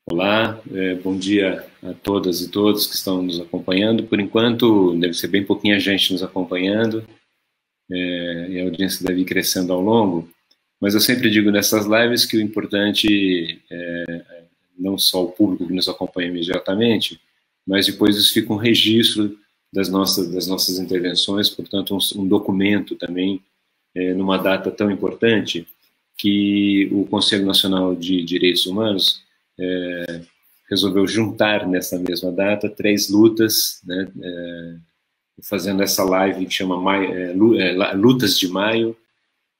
Olá, bom dia a todas e todos que estão nos acompanhando. Por enquanto, deve ser bem pouquinha gente nos acompanhando, e a audiência deve ir crescendo ao longo, mas eu sempre digo nessas lives que o importante é não só o público que nos acompanha imediatamente, mas depois isso fica um registro das nossas intervenções, portanto, um documento também, numa data tão importante, que o Conselho Nacional de Direitos Humanos resolveu juntar nessa mesma data 3 lutas, né, fazendo essa live que chama Lutas de Maio,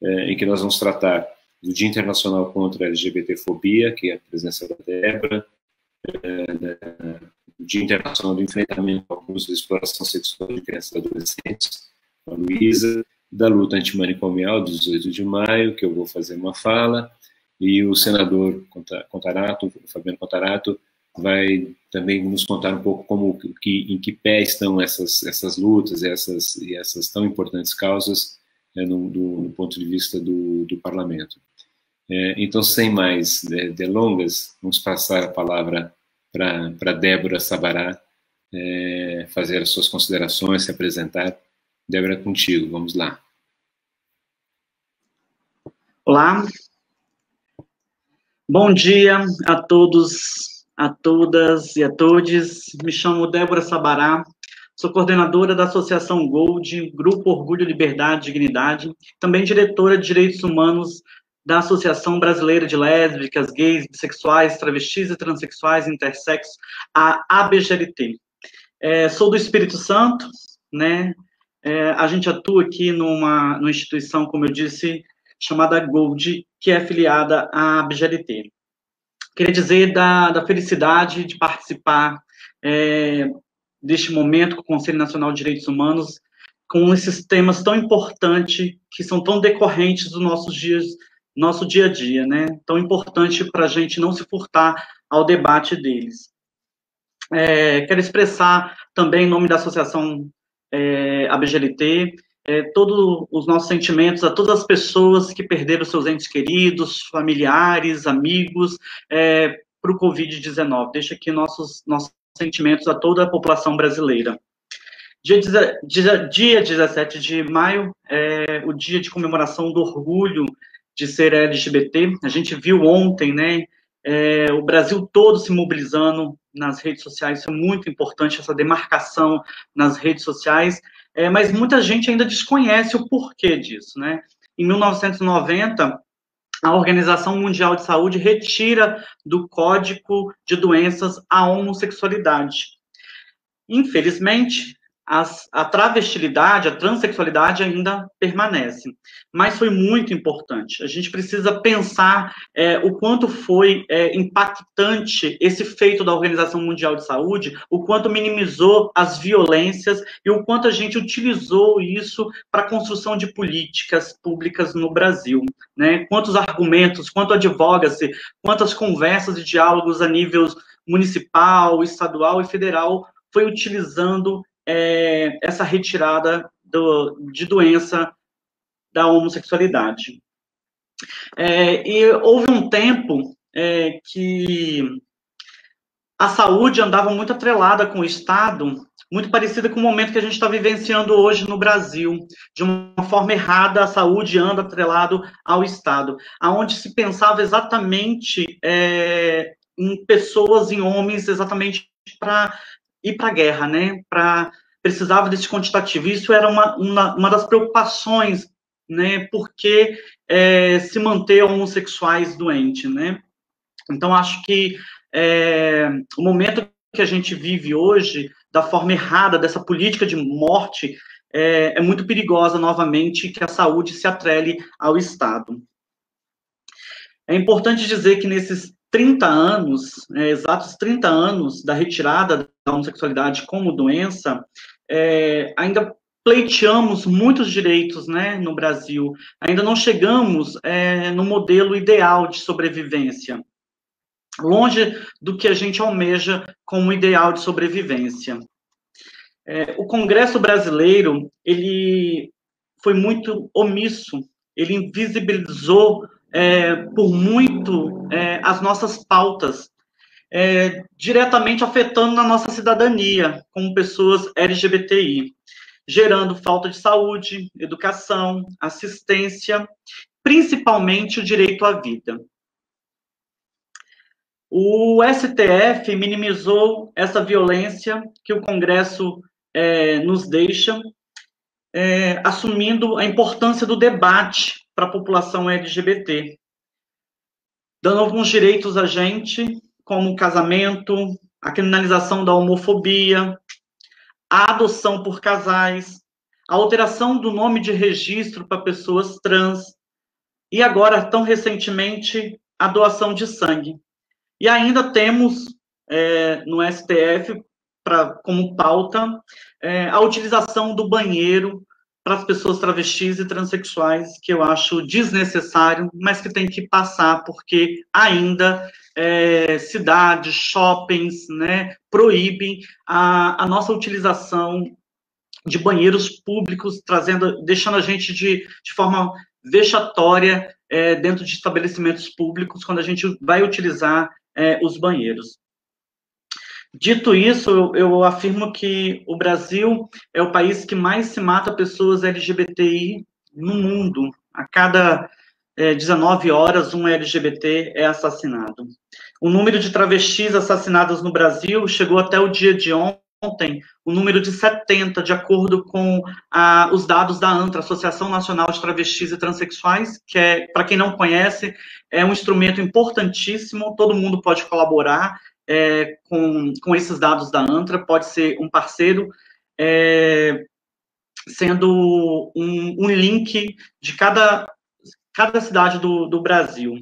em que nós vamos tratar do Dia Internacional contra a LGBTfobia, que é a presença da Débora, do Dia Internacional do Enfrentamento ao Abuso e Exploração Sexual de Crianças e Adolescentes, a Luísa, da luta antimanicomial, 18 de maio, que eu vou fazer uma fala, e o senador Contarato, Fabiano Contarato, vai também nos contar um pouco em que pé estão essas lutas e essas tão importantes causas, do ponto de vista do parlamento. Então, sem mais delongas, vamos passar a palavra para Débora Sabará fazer as suas considerações, se apresentar. Débora, contigo, vamos lá. Olá, bom dia a todos, a todas e a todes. Me chamo Débora Sabará, sou coordenadora da Associação Gold, Grupo Orgulho, Liberdade e Dignidade, também diretora de Direitos Humanos da Associação Brasileira de Lésbicas, Gays, Bissexuais, Travestis e Transsexuais Intersexo, a ABGLT. Sou do Espírito Santo, né? A gente atua aqui numa instituição, como eu disse, chamada Gold, que é afiliada à ABGLT. Queria dizer da felicidade de participar deste momento com o Conselho Nacional de Direitos Humanos, com esses temas tão importantes, que são tão decorrentes dos nossos dias, nosso dia a dia, né? Tão importante para a gente não se furtar ao debate deles. Quero expressar também, em nome da Associação ABGLT, todos os nossos sentimentos a todas as pessoas que perderam seus entes queridos, familiares, amigos, para o Covid-19. Deixo aqui nossos sentimentos a toda a população brasileira. Dia 17 de maio é o dia de comemoração do orgulho de ser LGBT. A gente viu ontem, né, o Brasil todo se mobilizando nas redes sociais. Isso é muito importante, essa demarcação nas redes sociais, mas muita gente ainda desconhece o porquê disso, né? Em 1990, a Organização Mundial de Saúde retira do Código de Doenças a homossexualidade. Infelizmente, a travestilidade, a transexualidade ainda permanece, mas foi muito importante. A gente precisa pensar o quanto foi impactante esse feito da Organização Mundial de Saúde, o quanto minimizou as violências e o quanto a gente utilizou isso para a construção de políticas públicas no Brasil, né? Quantos argumentos, quanto advoga-se, quantas conversas e diálogos a nível municipal, estadual e federal foi utilizando essa retirada de doença da homossexualidade. E houve um tempo que a saúde andava muito atrelada com o Estado, muito parecida com o momento que a gente está vivenciando hoje no Brasil. De uma forma errada, a saúde anda atrelado ao Estado, aonde se pensava exatamente em pessoas, em homens, exatamente para ir para a guerra, né? Precisava desse quantitativo. Isso era uma das preocupações, né? Porque se manter homossexuais doentes, né? Então, acho que o momento que a gente vive hoje, da forma errada, dessa política de morte, é muito perigosa, novamente, que a saúde se atrele ao Estado. É importante dizer que nesses 30 anos, exatos 30 anos da retirada da homossexualidade como doença, ainda pleiteamos muitos direitos, né, no Brasil. Ainda não chegamos no modelo ideal de sobrevivência, longe do que a gente almeja como ideal de sobrevivência. O Congresso brasileiro, ele foi muito omisso, ele invisibilizou por muito as nossas pautas. diretamente afetando na nossa cidadania, como pessoas LGBTI, gerando falta de saúde, educação, assistência, principalmente o direito à vida. O STF minimizou essa violência que o Congresso nos deixa, assumindo a importância do debate para a população LGBT, dando alguns direitos a gente, como o casamento, a criminalização da homofobia, a adoção por casais, a alteração do nome de registro para pessoas trans, e agora, tão recentemente, a doação de sangue. E ainda temos no STF, como pauta, a utilização do banheiro para as pessoas travestis e transexuais, que eu acho desnecessário, mas que tem que passar, porque ainda cidades, shoppings, né, proíbem a nossa utilização de banheiros públicos, deixando a gente de forma vexatória dentro de estabelecimentos públicos, quando a gente vai utilizar os banheiros. Dito isso, eu afirmo que o Brasil é o país que mais se mata pessoas LGBTI no mundo. A cada 19 horas, um LGBT é assassinado. O número de travestis assassinadas no Brasil chegou até o dia de ontem, o número de 70, de acordo com os dados da ANTRA, Associação Nacional de Travestis e Transsexuais, que para quem não conhece, é um instrumento importantíssimo, todo mundo pode colaborar com esses dados da ANTRA, pode ser um parceiro, sendo um link de cada cidade do Brasil.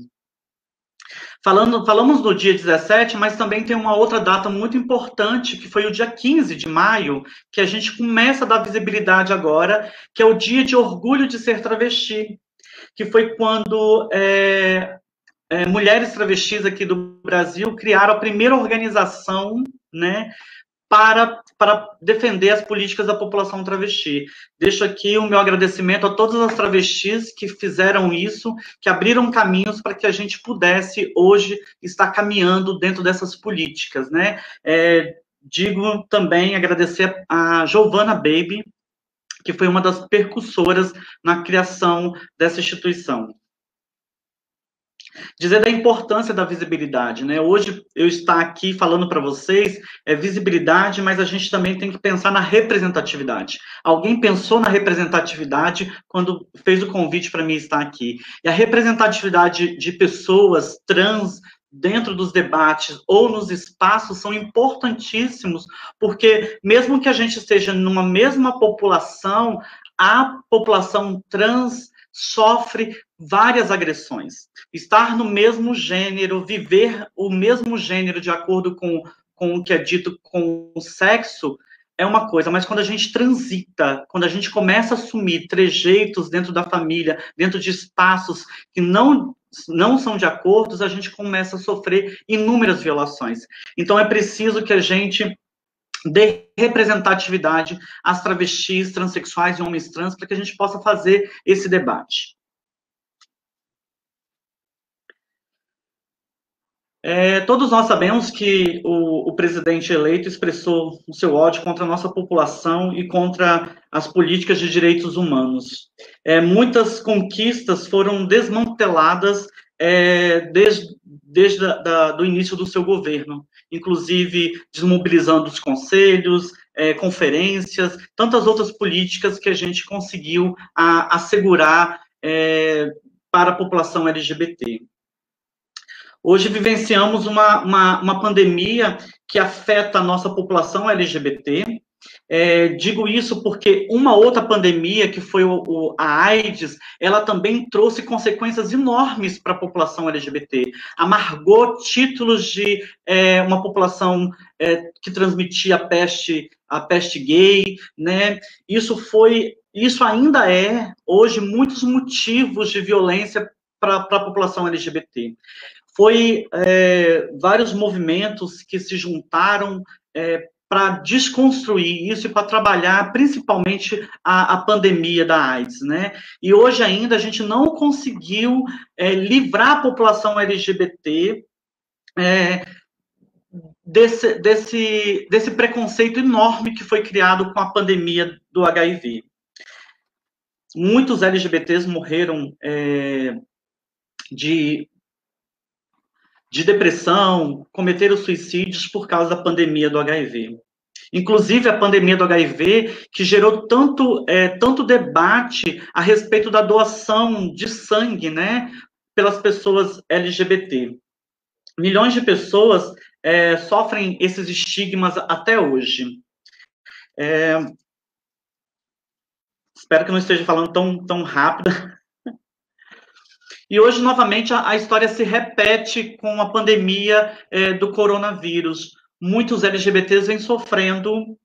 Falamos no dia 17, mas também tem uma outra data muito importante, que foi o dia 15 de maio, que a gente começa a dar visibilidade agora, que é o Dia de Orgulho de Ser Travesti, que foi quando mulheres travestis aqui do Brasil criaram a primeira organização, né, para defender as políticas da população travesti. Deixo aqui o meu agradecimento a todas as travestis que fizeram isso, que abriram caminhos para que a gente pudesse, hoje, estar caminhando dentro dessas políticas, né? Digo também, agradecer a Giovanna Baby, que foi uma das percussoras na criação dessa instituição. Dizer da importância da visibilidade, né? Hoje eu estar aqui falando para vocês é visibilidade, mas a gente também tem que pensar na representatividade. Alguém pensou na representatividade quando fez o convite para mim estar aqui. E a representatividade de pessoas trans dentro dos debates ou nos espaços são importantíssimos, porque mesmo que a gente esteja numa mesma população, a população trans sofre várias agressões. Estar no mesmo gênero, viver o mesmo gênero de acordo com o que é dito com o sexo, é uma coisa, mas quando a gente transita, quando a gente começa a assumir trejeitos dentro da família, dentro de espaços que não são de acordos, a gente começa a sofrer inúmeras violações. Então, é preciso que a gente dê representatividade às travestis, transexuais e homens trans, para que a gente possa fazer esse debate. Todos nós sabemos que o presidente eleito expressou o seu ódio contra a nossa população e contra as políticas de direitos humanos. Muitas conquistas foram desmanteladas desde o início do seu governo, inclusive desmobilizando os conselhos, conferências, tantas outras políticas que a gente conseguiu assegurar para a população LGBT. Hoje vivenciamos uma pandemia que afeta a nossa população LGBT. Digo isso porque uma outra pandemia, que foi a AIDS, ela também trouxe consequências enormes para a população LGBT. Amargou títulos de uma população que transmitia a peste gay, né? Isso ainda hoje, muitos motivos de violência para a população LGBT. Foi vários movimentos que se juntaram para desconstruir isso e para trabalhar principalmente a pandemia da AIDS, né? E hoje ainda a gente não conseguiu livrar a população LGBT desse preconceito enorme que foi criado com a pandemia do HIV. Muitos LGBTs morreram de depressão, cometeram suicídios por causa da pandemia do HIV. Inclusive, a pandemia do HIV, que gerou tanto debate a respeito da doação de sangue, né, pelas pessoas LGBT. Milhões de pessoas sofrem esses estigmas até hoje. Espero que não esteja falando tão rápido. E hoje, novamente, a história se repete com a pandemia do coronavírus. Muitos LGBTs vêm sofrendo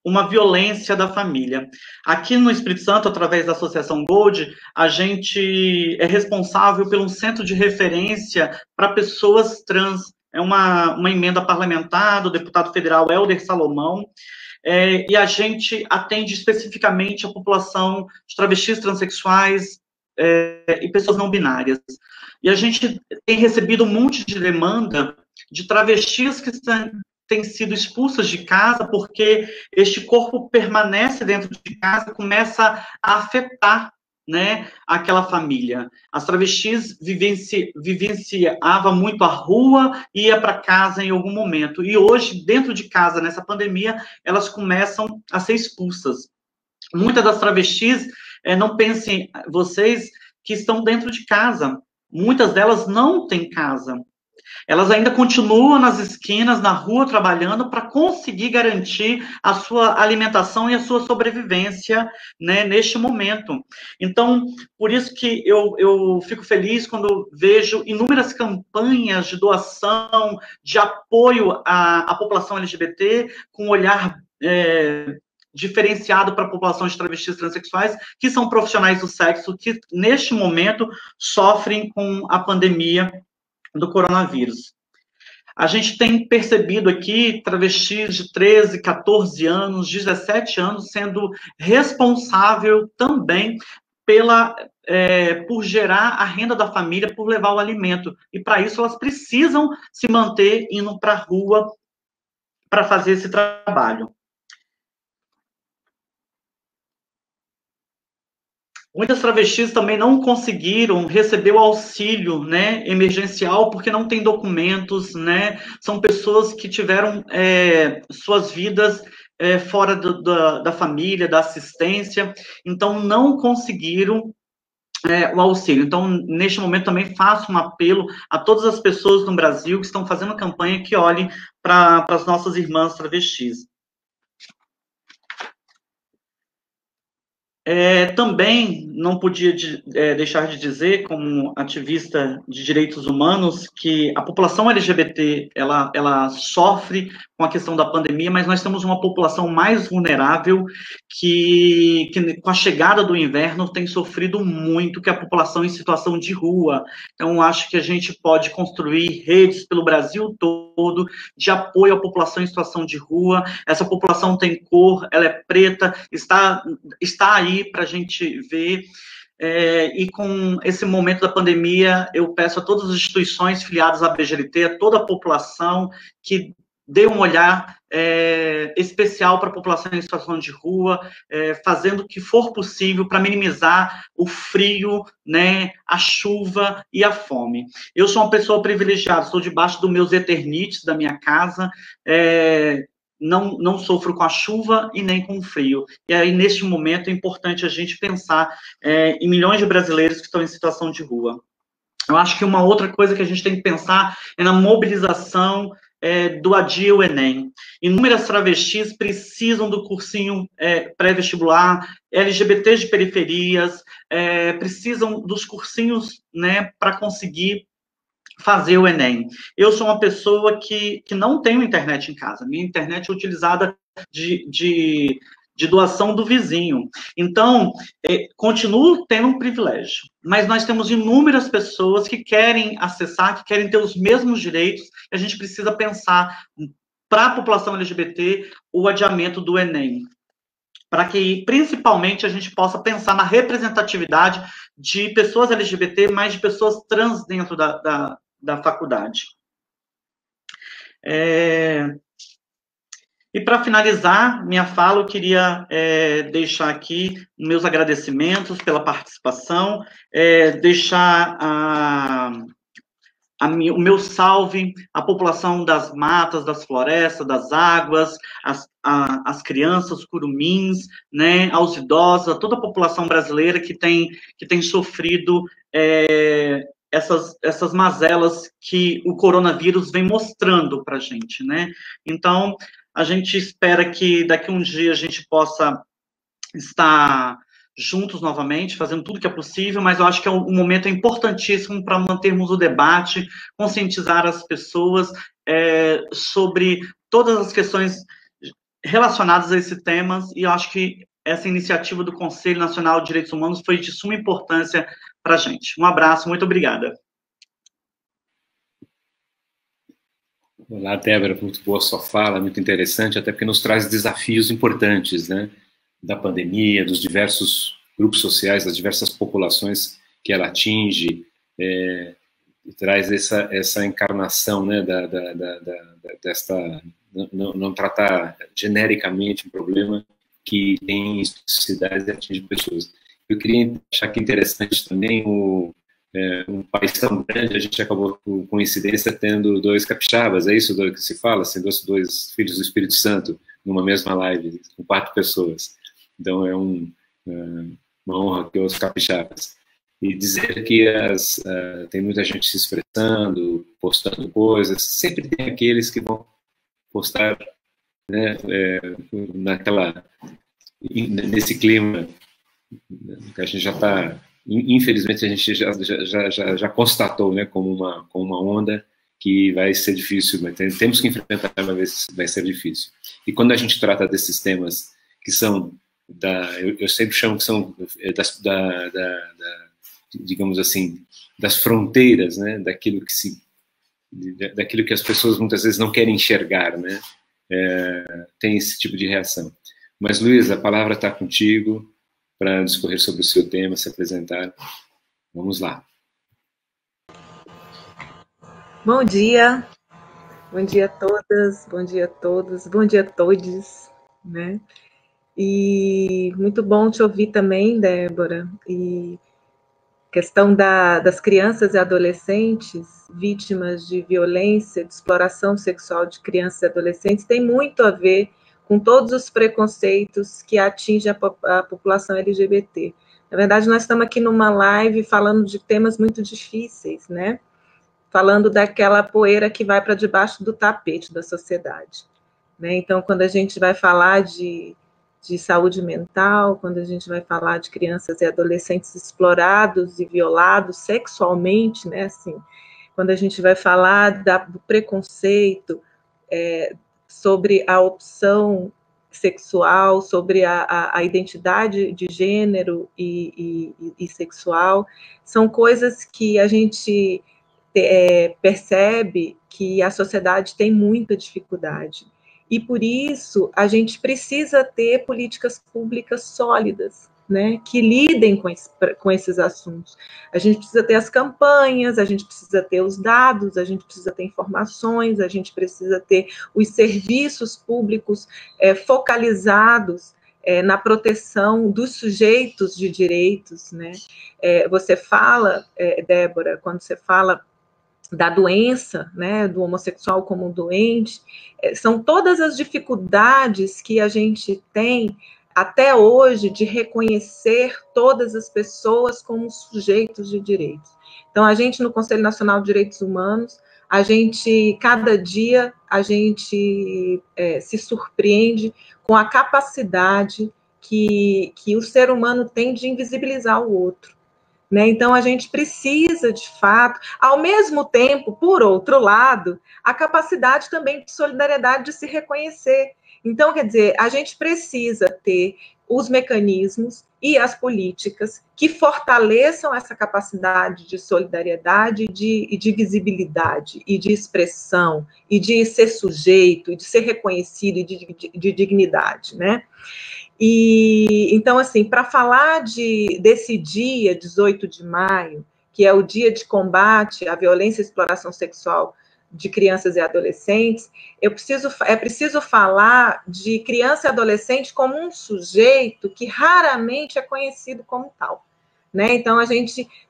uma violência da família. Aqui no Espírito Santo, através da Associação Gold, a gente é responsável pelo centro de referência para pessoas trans. É uma emenda parlamentar do deputado federal Helder Salomão, e a gente atende especificamente a população de travestis, transexuais e pessoas não binárias. E a gente tem recebido um monte de demanda de travestis que têm sido expulsas de casa porque este corpo permanece dentro de casa, começa a afetar, né, aquela família. As travestis vivenciavam muito a rua, ia para casa em algum momento. E hoje, dentro de casa, nessa pandemia, elas começam a ser expulsas. Muitas das travestis, não pensem vocês que estão dentro de casa. Muitas delas não têm casa. Elas ainda continuam nas esquinas, na rua, trabalhando para conseguir garantir a sua alimentação e a sua sobrevivência, né, neste momento. Então, por isso que eu fico feliz quando vejo inúmeras campanhas de doação, de apoio à população LGBT, com um olhar diferenciado para a população de travestis transexuais, que são profissionais do sexo, que neste momento sofrem com a pandemia do coronavírus. A gente tem percebido aqui travestis de 13, 14 anos, 17 anos, sendo responsável também por gerar a renda da família, por levar o alimento. E para isso elas precisam se manter indo para a rua para fazer esse trabalho. Muitas travestis também não conseguiram receber o auxílio, né, emergencial, porque não tem documentos, né? São pessoas que tiveram suas vidas fora da família, da assistência, então não conseguiram o auxílio. Então, neste momento, também faço um apelo a todas as pessoas no Brasil que estão fazendo campanha que olhem para as nossas irmãs travestis. Também não podia deixar de dizer, como ativista de direitos humanos, que a população LGBT ela sofre com a questão da pandemia, mas nós temos uma população mais vulnerável que com a chegada do inverno tem sofrido muito, que é a população em situação de rua. Então, acho que a gente pode construir redes pelo Brasil todo de apoio à população em situação de rua. Essa população tem cor, ela é preta, está aí para a gente ver, e com esse momento da pandemia, eu peço a todas as instituições filiadas à BGLT, a toda a população, que dê um olhar especial para a população em situação de rua, fazendo o que for possível para minimizar o frio, né, a chuva e a fome. Eu sou uma pessoa privilegiada, estou debaixo dos meus eternites da minha casa, não sofro com a chuva e nem com o frio. E aí, neste momento, é importante a gente pensar em milhões de brasileiros que estão em situação de rua. Eu acho que uma outra coisa que a gente tem que pensar é na mobilização do ADIE ao Enem. Inúmeras travestis precisam do cursinho pré-vestibular, LGBTs de periferias, precisam dos cursinhos, né, para conseguir fazer o Enem. Eu sou uma pessoa que não tenho internet em casa. Minha internet é utilizada de doação do vizinho. Então, continuo tendo um privilégio. Mas nós temos inúmeras pessoas que querem acessar, que querem ter os mesmos direitos, e a gente precisa pensar, para a população LGBT, o adiamento do Enem. Para que, principalmente, a gente possa pensar na representatividade de pessoas LGBT, mas de pessoas trans dentro da faculdade. E para finalizar minha fala, eu queria deixar aqui meus agradecimentos pela participação, deixar o meu salve à população das matas, das florestas, das águas, as crianças, os curumins, né, aos idosos, a toda a população brasileira que tem sofrido essas mazelas que o coronavírus vem mostrando para a gente, né? Então, a gente espera que daqui a um dia a gente possa estar juntos novamente, fazendo tudo que é possível, mas eu acho que um momento importantíssimo para mantermos o debate, conscientizar as pessoas sobre todas as questões relacionadas a esse tema, e eu acho que essa iniciativa do Conselho Nacional de Direitos Humanos foi de suma importância para a gente. Um abraço, muito obrigada. Olá, Débora, muito boa sua fala, muito interessante, até porque nos traz desafios importantes, né, da pandemia, dos diversos grupos sociais, das diversas populações que ela atinge, traz essa encarnação, né, desta, não tratar genericamente um problema que tem especificidades e atinge pessoas. Eu queria achar que interessante também um país tão grande, a gente acabou, por coincidência, tendo 2 capixabas, é isso que se fala? Assim, dois filhos do Espírito Santo, numa mesma live, com 4 pessoas. Então, é uma honra que os capixabas. E dizer que tem muita gente se expressando, postando coisas, sempre tem aqueles que vão postar, né, nesse clima que a gente já está... Infelizmente, a gente já constatou, né, como uma onda que vai ser difícil, mas temos que enfrentar, mas vai ser difícil. E quando a gente trata desses temas que são eu sempre chamo que são digamos assim, das fronteiras, né, daquilo que as pessoas muitas vezes não querem enxergar, né, tem esse tipo de reação. Mas, Luísa, a palavra está contigo para discorrer sobre o seu tema, se apresentar. Vamos lá. Bom dia a todas, bom dia a todos, bom dia a todos, né? E muito bom te ouvir também, Débora. E questão das crianças e adolescentes vítimas de violência, de exploração sexual de crianças e adolescentes tem muito a ver com todos os preconceitos que atingem a população LGBT. Na verdade, nós estamos aqui numa live falando de temas muito difíceis, né? Falando daquela poeira que vai para debaixo do tapete da sociedade, né? Então, quando a gente vai falar de saúde mental, quando a gente vai falar de crianças e adolescentes explorados e violados sexualmente, né? Assim, quando a gente vai falar do preconceito, sobre a opção sexual, sobre a identidade de gênero e sexual, são coisas que a gente percebe que a sociedade tem muita dificuldade. E, por isso, a gente precisa ter políticas públicas sólidas, né, que lidem com esses assuntos. A gente precisa ter as campanhas, a gente precisa ter os dados, a gente precisa ter informações, a gente precisa ter os serviços públicos focalizados na proteção dos sujeitos de direitos, né? Você fala, Débora, quando você fala da doença, né, do homossexual como doente, são todas as dificuldades que a gente tem até hoje de reconhecer todas as pessoas como sujeitos de direitos. Então, a gente no Conselho Nacional de Direitos Humanos, cada dia, a gente se surpreende com a capacidade que o ser humano tem de invisibilizar o outro. Né? Então, a gente precisa, de fato, ao mesmo tempo, por outro lado, a capacidade também de solidariedade de se reconhecer. Então, quer dizer, a gente precisa ter os mecanismos e as políticas que fortaleçam essa capacidade de solidariedade e de visibilidade, e de expressão, e de ser sujeito, e de ser reconhecido, e de dignidade, né? E, então, assim, para falar desse dia, 18 de maio, que é o dia de combate à violência e exploração sexual de crianças e adolescentes, é preciso falar de criança e adolescente como um sujeito que raramente é conhecido como tal, né? Então,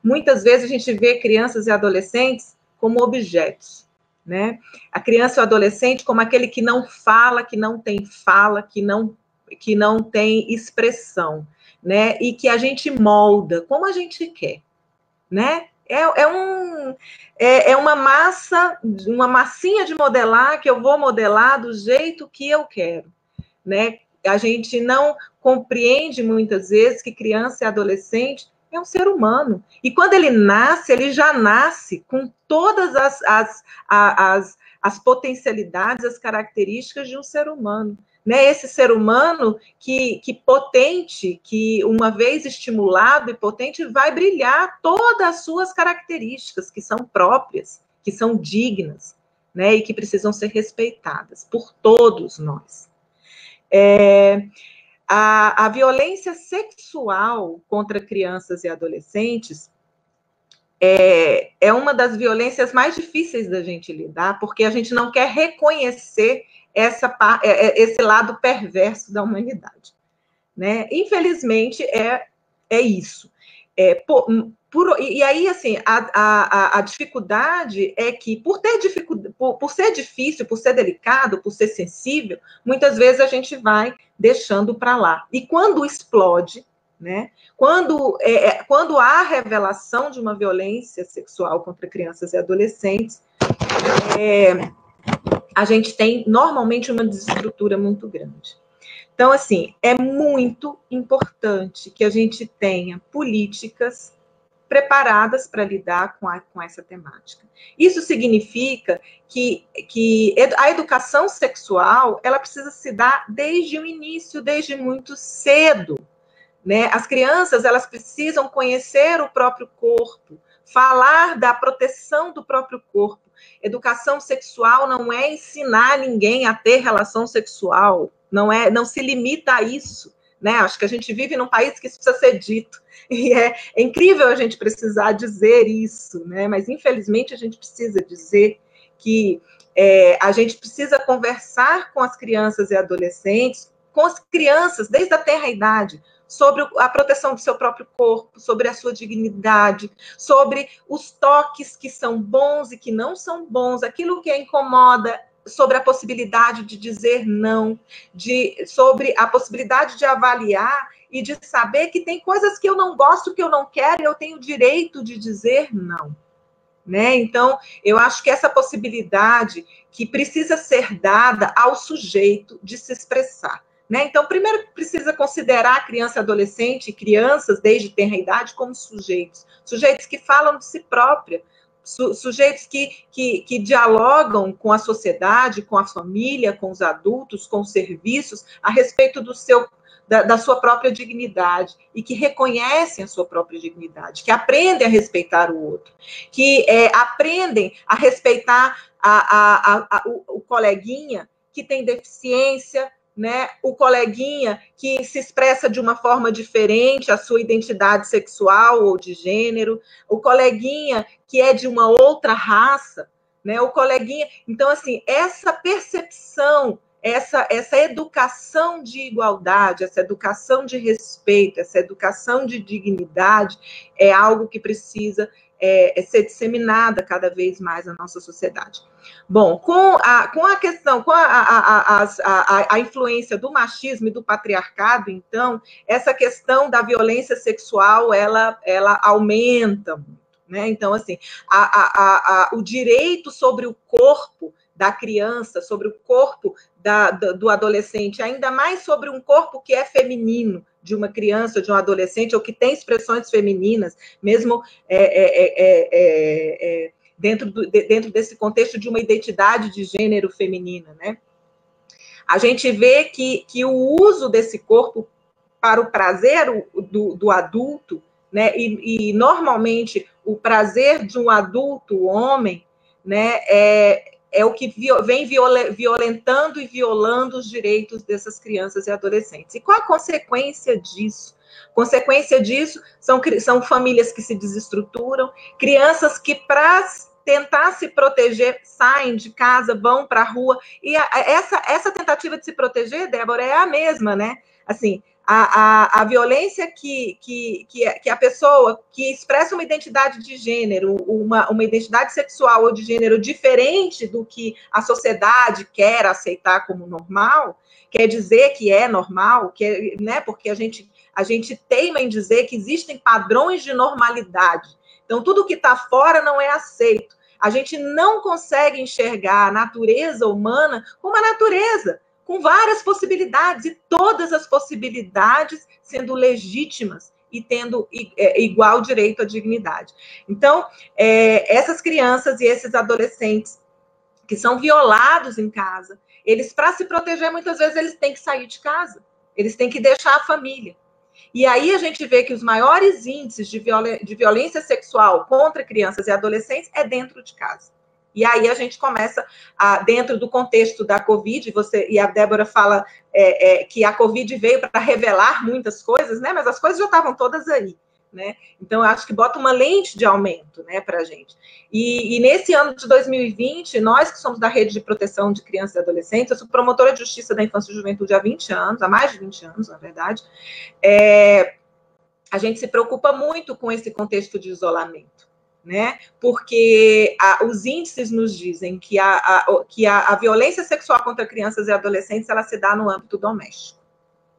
muitas vezes a gente vê crianças e adolescentes como objetos, né? A criança e o adolescente como aquele que não fala, que não tem fala, que não tem expressão, né? E que a gente molda como a gente quer, né? É uma massinha de modelar que eu vou modelar do jeito que eu quero, né? A gente não compreende muitas vezes que criança e adolescente é um ser humano. E quando ele nasce, ele já nasce com todas as potencialidades, as características de um ser humano. Né, esse ser humano que potente, que uma vez estimulado e potente, vai brilhar todas as suas características, que são próprias, que são dignas, né, e que precisam ser respeitadas por todos nós. A violência sexual contra crianças e adolescentes é uma das violências mais difíceis da gente lidar, porque a gente não quer reconhecer esse lado perverso da humanidade, né? Infelizmente, é isso. E aí, assim, a dificuldade é que, por ser difícil, por ser delicado, por ser sensível, muitas vezes a gente vai deixando para lá. E quando explode, né? Quando há revelação de uma violência sexual contra crianças e adolescentes, a gente tem, normalmente, uma desestrutura muito grande. Então, assim, é muito importante que a gente tenha políticas preparadas para lidar com essa temática. Isso significa que a educação sexual, ela precisa se dar desde o início, desde muito cedo, né? As crianças, elas precisam conhecer o próprio corpo, falar da proteção do próprio corpo. Educação sexual não é ensinar ninguém a ter relação sexual, não se limita a isso, né? Acho que a gente vive num país que isso precisa ser dito, e é incrível a gente precisar dizer isso, né? Mas infelizmente a gente precisa dizer que a gente precisa conversar com as crianças e adolescentes, com as crianças desde a tenra idade, sobre a proteção do seu próprio corpo, sobre a sua dignidade, sobre os toques que são bons e que não são bons, aquilo que a incomoda, sobre a possibilidade de dizer não, sobre a possibilidade de avaliar e de saber que tem coisas que eu não gosto, que eu não quero, e eu tenho o direito de dizer não. Né? Então, eu acho que essa possibilidade que precisa ser dada ao sujeito de se expressar. Né? Então, primeiro precisa considerar a criança e adolescente, crianças desde tenra idade, como sujeitos que falam de si própria, sujeitos que dialogam com a sociedade, com a família, com os adultos, com os serviços, a respeito da sua própria dignidade, e que reconhecem a sua própria dignidade, que aprendem a respeitar o outro, que aprendem a respeitar o coleguinha que tem deficiência, né? O coleguinha que se expressa de uma forma diferente a sua identidade sexual ou de gênero, o coleguinha que é de uma outra raça, né? O coleguinha... Então, assim, essa percepção, essa educação de igualdade, essa educação de respeito, essa educação de dignidade é algo que precisa ser disseminada cada vez mais na nossa sociedade. Bom, com a questão, com a influência do machismo e do patriarcado, então, essa questão da violência sexual, ela aumenta muito, né? Então, assim, o direito sobre o corpo da criança, sobre o corpo do adolescente, ainda mais sobre um corpo que é feminino, de uma criança, de um adolescente, ou que tem expressões femininas, mesmo dentro desse contexto de uma identidade de gênero feminina, né? A gente vê que o uso desse corpo para o prazer do adulto, né? E normalmente o prazer de um adulto homem, né? É o que vem violentando e violando os direitos dessas crianças e adolescentes. E qual a consequência disso? Consequência disso são famílias que se desestruturam, crianças que, para tentar se proteger, saem de casa, vão para a rua, e essa tentativa de se proteger, Débora, é a mesma, né? Assim, a violência que a pessoa que expressa uma identidade de gênero, uma identidade sexual ou de gênero diferente do que a sociedade quer aceitar como normal, quer dizer que é normal, né? Porque a gente teima em dizer que existem padrões de normalidade. Então, tudo que está fora não é aceito. A gente não consegue enxergar a natureza humana como a natureza, com várias possibilidades, e todas as possibilidades sendo legítimas e tendo igual direito à dignidade. Então, essas crianças e esses adolescentes que são violados em casa, eles, para se proteger, muitas vezes eles têm que sair de casa, eles têm que deixar a família. E aí a gente vê que os maiores índices de violência sexual contra crianças e adolescentes é dentro de casa. E aí a gente começa, dentro do contexto da Covid, e a Débora fala que a Covid veio para revelar muitas coisas, né? Mas as coisas já estavam todas aí, né? Então, eu acho que bota uma lente de aumento, né, para a gente. E nesse ano de 2020, nós que somos da Rede de Proteção de Crianças e Adolescentes, eu sou promotora de Justiça da Infância e Juventude há 20 anos, há mais de 20 anos, na verdade, a gente se preocupa muito com esse contexto de isolamento, né? Porque os índices nos dizem que a violência sexual contra crianças e adolescentes, ela se dá no âmbito doméstico.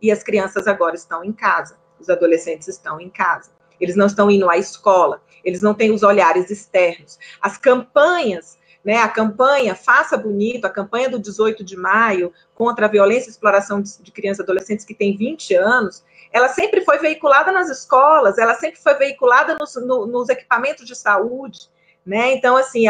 E as crianças agora estão em casa, os adolescentes estão em casa. Eles não estão indo à escola, eles não têm os olhares externos. As campanhas, né, a campanha Faça Bonito, a campanha do 18 de maio contra a violência e exploração de crianças e adolescentes, que tem 20 anos, ela sempre foi veiculada nas escolas, ela sempre foi veiculada nos equipamentos de saúde, né? Então, assim,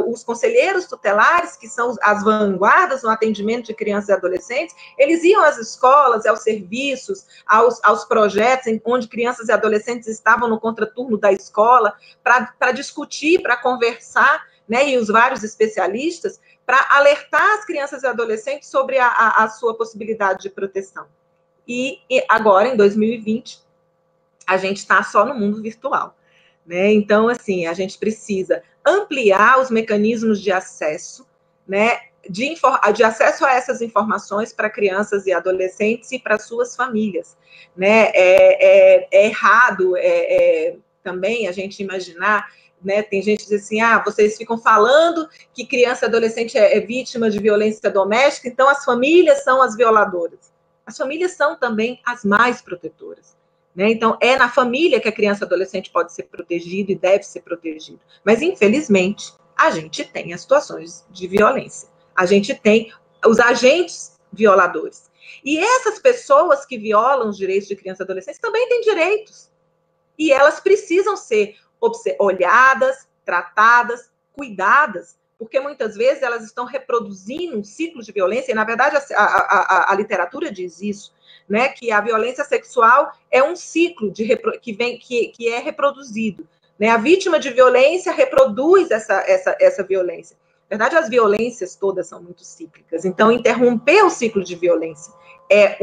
os conselheiros tutelares, que são as vanguardas no atendimento de crianças e adolescentes, eles iam às escolas, aos serviços, aos projetos onde crianças e adolescentes estavam no contraturno da escola, para discutir, para conversar, né? E os vários especialistas, para alertar as crianças e adolescentes sobre a sua possibilidade de proteção. E agora, em 2020, a gente está só no mundo virtual, né? Então, assim, a gente precisa ampliar os mecanismos de acesso, né? De acesso a essas informações para crianças e adolescentes e para suas famílias, né? É errado também a gente imaginar, né? Tem gente que diz assim, vocês ficam falando que criança e adolescente é vítima de violência doméstica, então as famílias são as violadoras. As famílias são também as mais protetoras, né? Então, é na família que a criança e adolescente pode ser protegido e deve ser protegido. Mas, infelizmente, a gente tem as situações de violência. A gente tem os agentes violadores. E essas pessoas que violam os direitos de crianças e adolescentes também têm direitos. E elas precisam ser olhadas, tratadas, cuidadas, porque muitas vezes elas estão reproduzindo um ciclo de violência, e na verdade a literatura diz isso, né, que a violência sexual é um ciclo que é reproduzido, né? A vítima de violência reproduz essa violência. Na verdade, as violências todas são muito cíclicas, então interromper o ciclo de violência é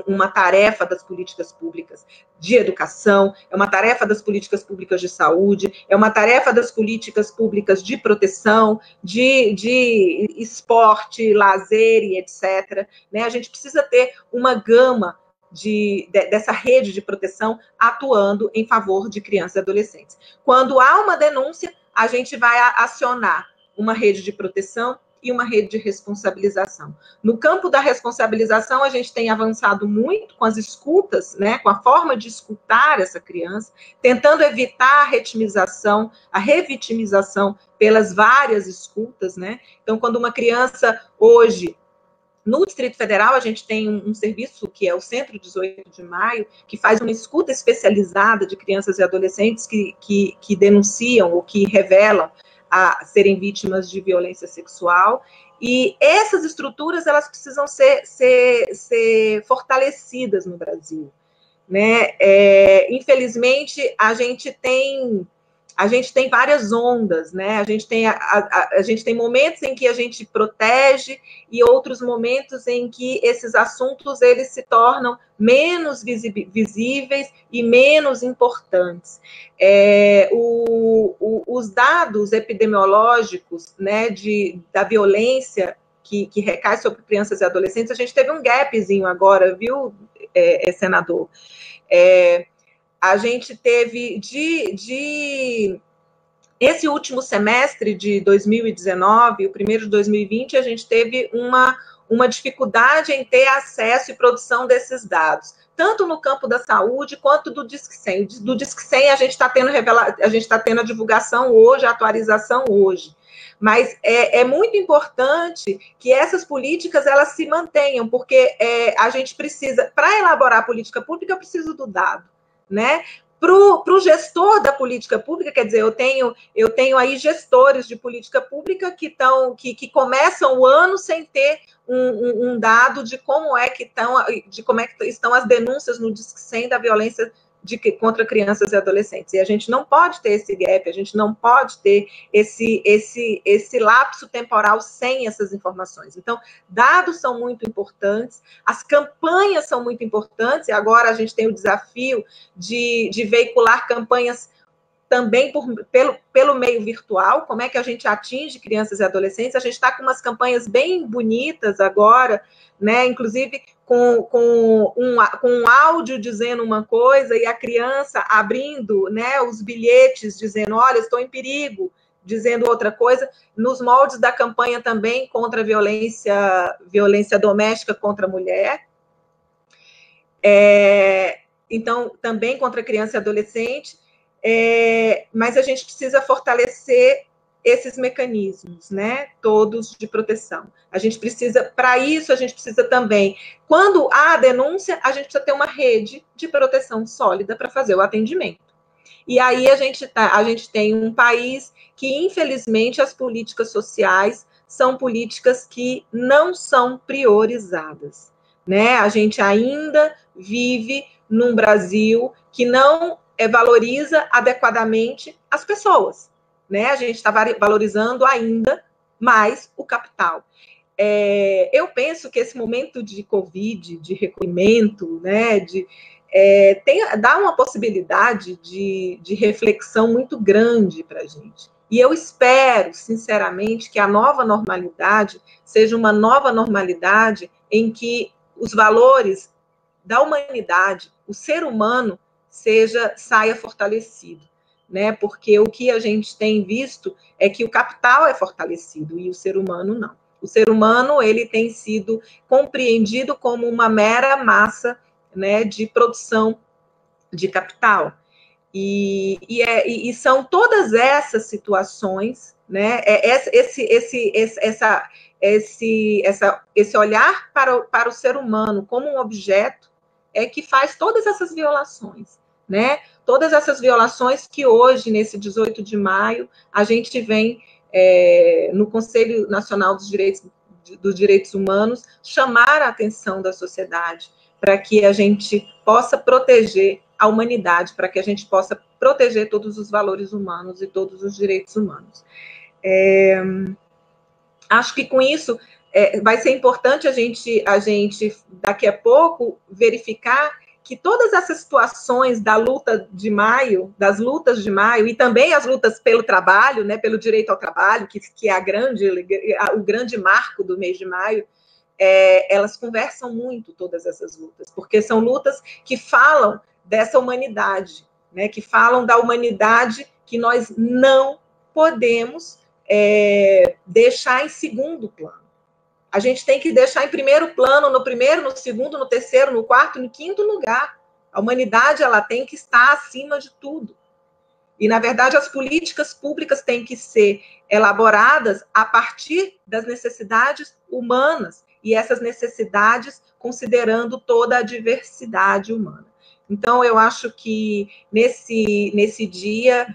uma tarefa das políticas públicas de educação, é uma tarefa das políticas públicas de saúde, é uma tarefa das políticas públicas de proteção, de esporte, lazer e etc. Né? A gente precisa ter uma gama dessa rede de proteção atuando em favor de crianças e adolescentes. Quando há uma denúncia, a gente vai acionar uma rede de proteção e uma rede de responsabilização. No campo da responsabilização, a gente tem avançado muito com as escutas, né, com a forma de escutar essa criança, tentando evitar a revitimização pelas várias escutas, né? Então, quando uma criança hoje, no Distrito Federal, a gente tem um serviço que é o Centro 18 de Maio, que faz uma escuta especializada de crianças e adolescentes que denunciam ou que revelam a serem vítimas de violência sexual, e essas estruturas, elas precisam ser fortalecidas no Brasil, né? Infelizmente, a gente tem a gente tem várias ondas, né? A gente tem momentos em que a gente protege e outros momentos em que esses assuntos eles se tornam menos visíveis e menos importantes. Os dados epidemiológicos, né, da violência que recai sobre crianças e adolescentes, a gente teve um gapzinho agora, viu, senador? A gente teve esse último semestre de 2019, o primeiro de 2020, a gente teve uma dificuldade em ter acesso e produção desses dados, tanto no campo da saúde quanto do Disque 100. Do Disque 100 a gente está tendo a divulgação hoje, a atualização hoje. Mas é muito importante que essas políticas elas se mantenham, porque a gente precisa, para elaborar a política pública, eu preciso do dado, né? Para o gestor da política pública, quer dizer, eu tenho aí gestores de política pública que começam o ano sem ter um dado de como é que estão as denúncias no Disque 100 da violência contra crianças e adolescentes. E a gente não pode ter esse gap, a gente não pode ter esse lapso temporal sem essas informações. Então, dados são muito importantes, as campanhas são muito importantes, e agora a gente tem o desafio de veicular campanhas também pelo meio virtual. Como é que a gente atinge crianças e adolescentes? A gente está com umas campanhas bem bonitas agora, né? Inclusive com um áudio dizendo uma coisa e a criança abrindo, né, os bilhetes dizendo, olha, estou em perigo, dizendo outra coisa, nos moldes da campanha também contra a violência doméstica contra a mulher. Então, também contra criança e adolescente. Mas a gente precisa fortalecer esses mecanismos, né, todos de proteção. A gente precisa, para isso, a gente precisa também, quando há denúncia, a gente precisa ter uma rede de proteção sólida para fazer o atendimento. E aí a gente tem um país que, infelizmente, as políticas sociais são políticas que não são priorizadas, né? A gente ainda vive num Brasil que não valoriza adequadamente as pessoas, né? A gente está valorizando ainda mais o capital. Eu penso que esse momento de Covid, de recolhimento, né, dá uma possibilidade de reflexão muito grande para a gente. E eu espero, sinceramente, que a nova normalidade seja uma nova normalidade em que os valores da humanidade, o ser humano, saia fortalecido, né? Porque o que a gente tem visto é que o capital é fortalecido e o ser humano não. O ser humano, ele tem sido compreendido como uma mera massa, né, de produção de capital. E são todas essas situações, né? Esse olhar para o ser humano como um objeto que faz todas essas violações, né? Todas essas violações que hoje, nesse 18 de maio, a gente vem no Conselho Nacional dos Direitos Humanos chamar a atenção da sociedade para que a gente possa proteger a humanidade, para que a gente possa proteger todos os valores humanos e todos os direitos humanos. Acho que com isso vai ser importante a gente, daqui a pouco, verificar que todas essas situações das lutas de maio, e também as lutas pelo trabalho, né, pelo direito ao trabalho, que é o grande marco do mês de maio, elas conversam muito, todas essas lutas, porque são lutas que falam dessa humanidade, né, que falam da humanidade que nós não podemos deixar em segundo plano. A gente tem que deixar em primeiro plano, no primeiro, no segundo, no terceiro, no quarto, no quinto lugar. A humanidade, ela tem que estar acima de tudo. E, na verdade, as políticas públicas têm que ser elaboradas a partir das necessidades humanas, e essas necessidades considerando toda a diversidade humana. Então, eu acho que nesse dia,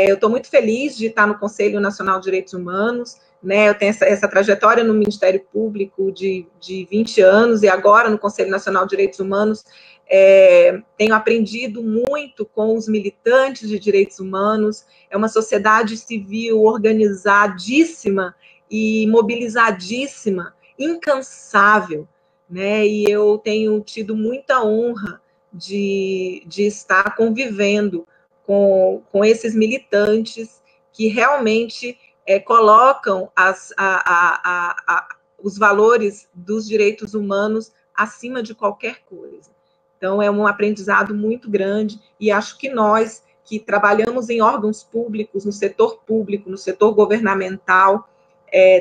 eu estou muito feliz de estar no Conselho Nacional de Direitos Humanos, né? Eu tenho essa trajetória no Ministério Público de 20 anos, e agora no Conselho Nacional de Direitos Humanos tenho aprendido muito com os militantes de direitos humanos, é uma sociedade civil organizadíssima e mobilizadíssima, incansável, né? E eu tenho tido muita honra de estar convivendo com esses militantes que realmente colocam os valores dos direitos humanos acima de qualquer coisa. Então, é um aprendizado muito grande, e acho que nós, que trabalhamos em órgãos públicos, no setor governamental,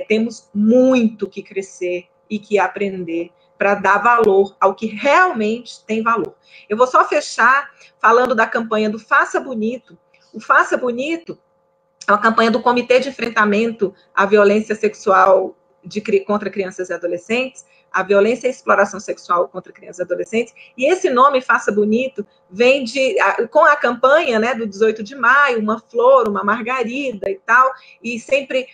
temos muito que crescer e que aprender para dar valor ao que realmente tem valor. Eu vou só fechar falando da campanha do Faça Bonito. O Faça Bonito é uma campanha do Comitê de Enfrentamento à Violência Sexual contra Crianças e Adolescentes, a violência e a exploração sexual contra crianças e adolescentes, e esse nome, Faça Bonito, vem com a campanha, né, do 18 de maio, uma flor, uma margarida e tal, e sempre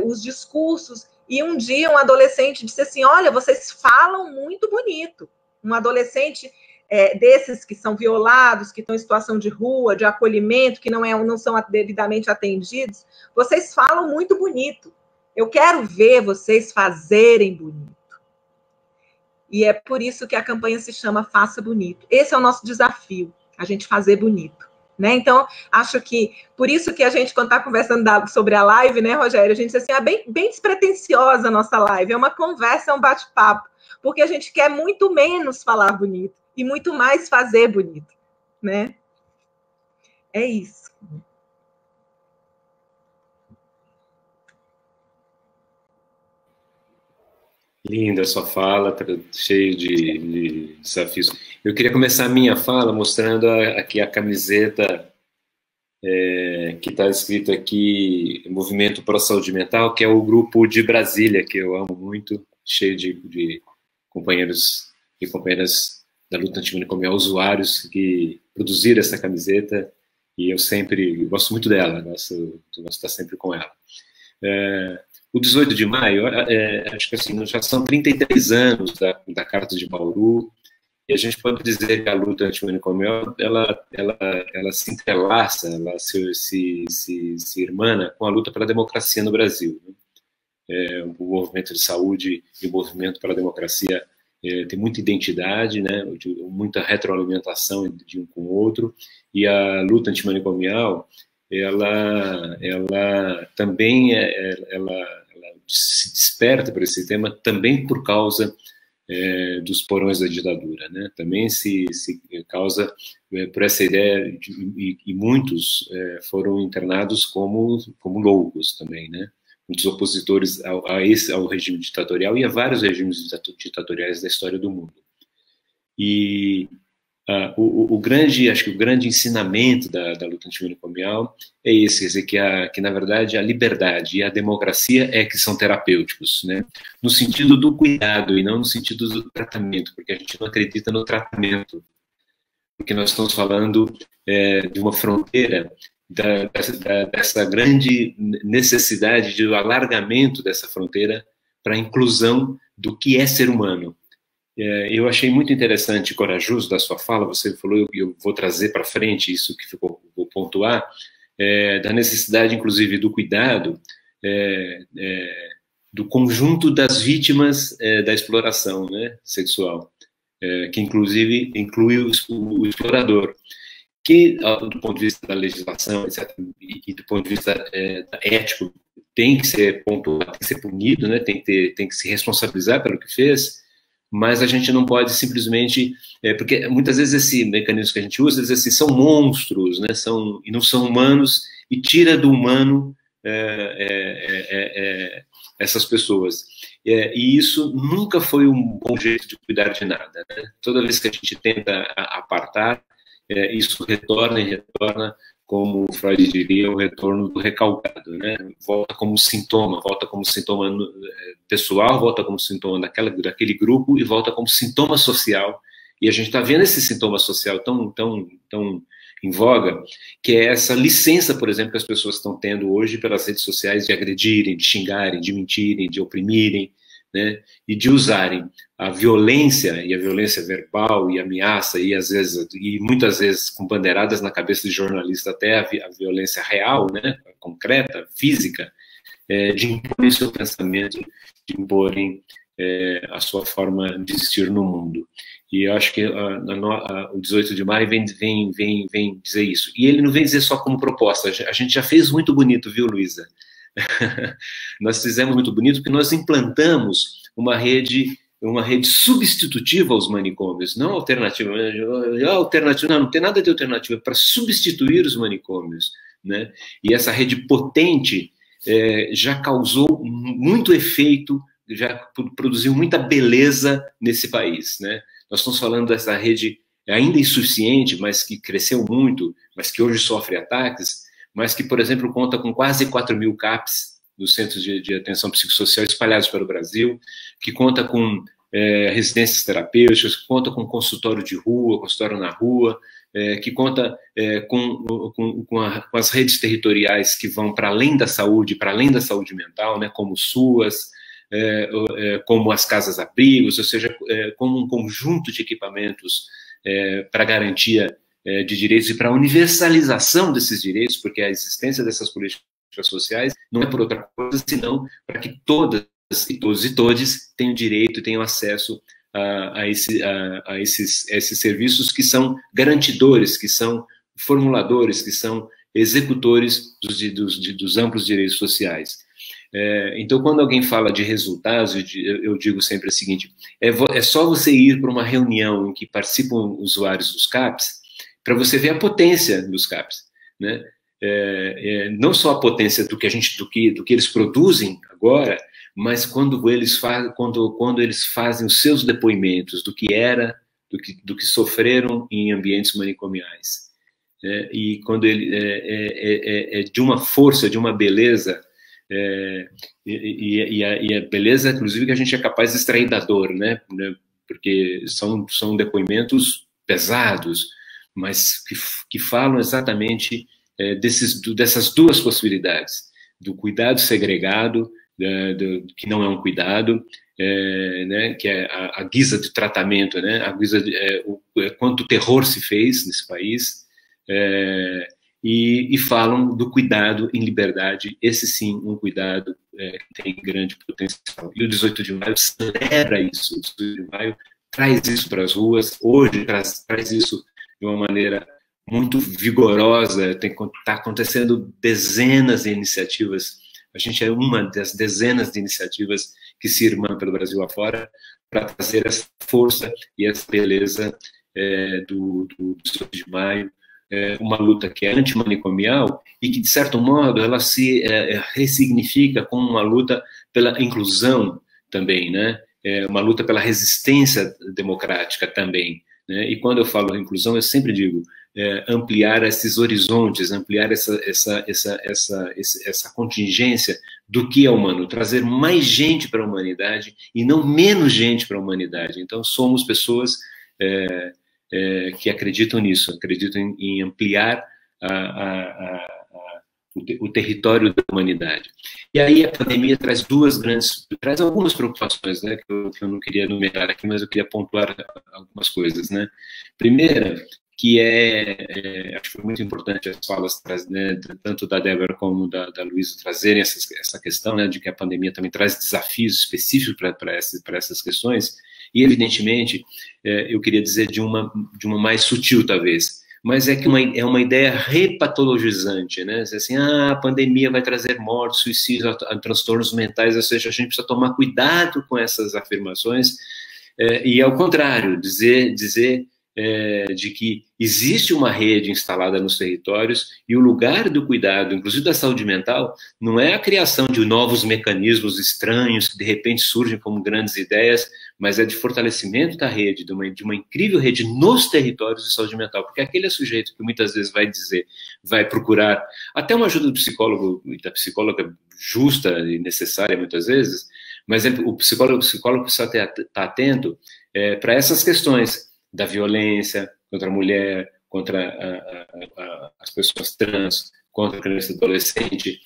os discursos, e um dia um adolescente disse assim, olha, vocês falam muito bonito, um adolescente desses que são violados, que estão em situação de rua, de acolhimento, que não são devidamente atendidos, vocês falam muito bonito, eu quero ver vocês fazerem bonito. E é por isso que a campanha se chama Faça Bonito. Esse é o nosso desafio, a gente fazer bonito, né? Então, acho que, por isso que a gente, quando está conversando sobre a live, né, Rogério, a gente diz assim, bem despretensiosa a nossa live, é uma conversa, é um bate-papo, porque a gente quer muito menos falar bonito e muito mais fazer bonito, né? É isso. Linda a sua fala, cheio de desafios. Eu queria começar a minha fala mostrando aqui a camiseta que está escrito aqui, Movimento Pro Saúde Mental, que é o grupo de Brasília, que eu amo muito, cheio de companheiros e companheiras da luta antimanicomial, usuários que produziram essa camiseta, e eu gosto muito dela, gosto de estar sempre com ela. O 18 de maio, acho que assim, já são 33 anos da Carta de Bauru, e a gente pode dizer que a luta antimanicomial, ela se entrelaça, ela se irmana com a luta pela democracia no Brasil, né? O movimento de saúde e o movimento pela democracia tem muita identidade, né? Muita retroalimentação de um com o outro, e a luta antimanicomial, ela também ela se desperta por esse tema também por causa dos porões da ditadura, né? Também se causa por essa ideia e muitos foram internados como loucos também, né? Muitos opositores ao regime ditatorial e a vários regimes ditatoriais da história do mundo. E acho que o grande ensinamento da luta antimanicomial é esse, quer dizer, que na verdade a liberdade e a democracia que são terapêuticos, né? No sentido do cuidado e não no sentido do tratamento, porque a gente não acredita no tratamento, porque nós estamos falando de uma fronteira dessa grande necessidade de alargamento dessa fronteira para a inclusão do que é ser humano. Eu achei muito interessante e corajoso da sua fala, você falou, eu vou trazer para frente isso que vou pontuar, da necessidade, inclusive, do cuidado do conjunto das vítimas da exploração, né, sexual, que, inclusive, inclui o explorador, que, do ponto de vista da legislação, etc., e do ponto de vista ético, tem que ser pontuado, tem que ser punido, né, tem que se responsabilizar pelo que fez, mas a gente não pode simplesmente... porque muitas vezes esse mecanismo que a gente usa, assim, são monstros, né, e não são humanos, e tira do humano essas pessoas. E isso nunca foi um bom jeito de cuidar de nada, né? Toda vez que a gente tenta apartar, isso retorna e retorna, como Freud diria, o retorno do recalcado, né? Volta como sintoma pessoal, volta como sintoma daquele grupo e volta como sintoma social. E a gente está vendo esse sintoma social tão em voga, que é essa licença, por exemplo, que as pessoas estão tendo hoje pelas redes sociais de agredirem, de xingarem, de mentirem, de oprimirem, né, e de usarem a violência, e a violência verbal, e ameaça, e às vezes, e muitas vezes com bandeiradas na cabeça de jornalista, até a violência real, né, concreta, física, de impor o seu pensamento, de imporem a sua forma de existir no mundo. E eu acho que o 18 de maio vem dizer isso. E ele não vem dizer só como proposta. A gente já fez muito bonito, viu, Luísa? Nós fizemos muito bonito porque nós implantamos uma rede substitutiva aos manicômios, não alternativa. Alternativa não tem nada de alternativa, para substituir os manicômios, né? E essa rede potente já causou muito efeito, já produziu muita beleza nesse país, né? Nós estamos falando dessa rede ainda insuficiente, mas que cresceu muito, mas que hoje sofre ataques, mas que, por exemplo, conta com quase 4.000 CAPs dos Centros de Atenção Psicossocial espalhados pelo Brasil, que conta com residências terapêuticas, que conta com consultório de rua, consultório na rua, que conta com as redes territoriais que vão para além da saúde mental, né, como o SUAS, como as casas-abrigos, ou seja, como um conjunto de equipamentos para garantia de direitos e para a universalização desses direitos, porque a existência dessas políticas sociais não é por outra coisa, senão para que todas e todos e todes tenham direito, tenham acesso a esses serviços que são garantidores, que são formuladores, que são executores dos amplos direitos sociais. Então, quando alguém fala de resultados, eu digo sempre o seguinte: é só você ir para uma reunião em que participam usuários dos CAPs para você ver a potência dos CAPs, né? Não só a potência do que eles produzem agora, mas quando eles fazem os seus depoimentos do que sofreram em ambientes manicomiais, e quando ele de uma força, de uma beleza. E a beleza, inclusive, que a gente é capaz de extrair da dor, né? Porque são depoimentos pesados, mas que falam exatamente dessas duas possibilidades, do cuidado segregado, que não é um cuidado, né? Que é a guisa de tratamento, né? A guisa quanto terror se fez nesse país. E falam do cuidado em liberdade, esse sim, um cuidado que tem grande potencial. E o 18 de maio celebra isso, o 18 de maio traz isso para as ruas, hoje traz isso de uma maneira muito vigorosa, está acontecendo dezenas de iniciativas, a gente é uma das dezenas de iniciativas que se irmã pelo Brasil afora, para trazer essa força e essa beleza do 18 de maio, uma luta que é antimanicomial e que, de certo modo, ela se ressignifica como uma luta pela inclusão também, né? Uma luta pela resistência democrática também, né? E quando eu falo inclusão, eu sempre digo ampliar esses horizontes, ampliar essa contingência do que é humano, trazer mais gente para a humanidade e não menos gente para a humanidade. Então, somos pessoas que acreditam nisso, acreditam em ampliar o território da humanidade. E aí a pandemia traz algumas preocupações, né, que eu não queria enumerar aqui, mas eu queria pontuar algumas coisas, né. Primeira, que acho que foi muito importante as falas, né, tanto da Débora como da Luísa trazerem essa questão, né, de que a pandemia também traz desafios específicos para essas questões. E, evidentemente, eu queria dizer de uma mais sutil, talvez, mas é que é uma ideia repatologizante, né? Assim, a pandemia vai trazer mortes, suicídios, transtornos mentais, ou seja, a gente precisa tomar cuidado com essas afirmações, e, ao contrário, dizer de que existe uma rede instalada nos territórios e o lugar do cuidado, inclusive da saúde mental, não é a criação de novos mecanismos estranhos que de repente surgem como grandes ideias, mas é de fortalecimento da rede, de uma incrível rede nos territórios de saúde mental, porque aquele é sujeito que muitas vezes vai procurar até uma ajuda do psicólogo e da psicóloga justa e necessária muitas vezes, mas o psicólogo precisa estar atento para essas questões da violência contra a mulher, contra as pessoas trans, contra a criança e adolescente,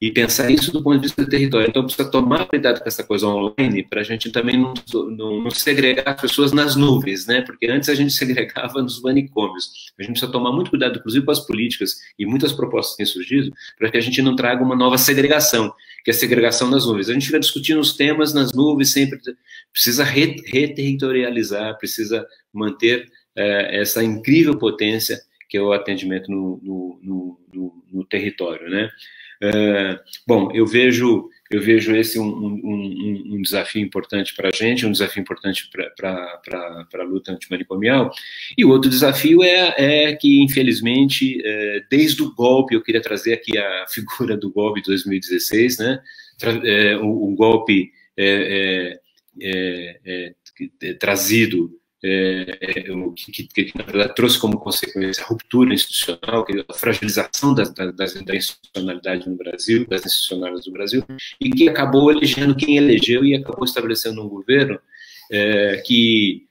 e pensar isso do ponto de vista do território. Então, precisa tomar cuidado com essa coisa online para a gente também não segregar as pessoas nas nuvens, né? Porque antes a gente segregava nos manicômios. A gente precisa tomar muito cuidado, inclusive com as políticas, e muitas propostas têm surgido, para que a gente não traga uma nova segregação, que é a segregação nas nuvens. A gente fica discutindo os temas nas nuvens, sempre precisa reterritorializar, precisa manter essa incrível potência que é o atendimento no território, né? Bom, eu vejo esse um desafio importante para a gente, um desafio importante para a luta antimanicomial, e o outro desafio é que, infelizmente, desde o golpe, eu queria trazer aqui a figura do golpe de 2016, né? O golpe trazido, que na verdade trouxe como consequência a ruptura institucional, a fragilização da institucionalidade no Brasil, das institucionalidades do Brasil, e que acabou elegendo quem elegeu e acabou estabelecendo um governo que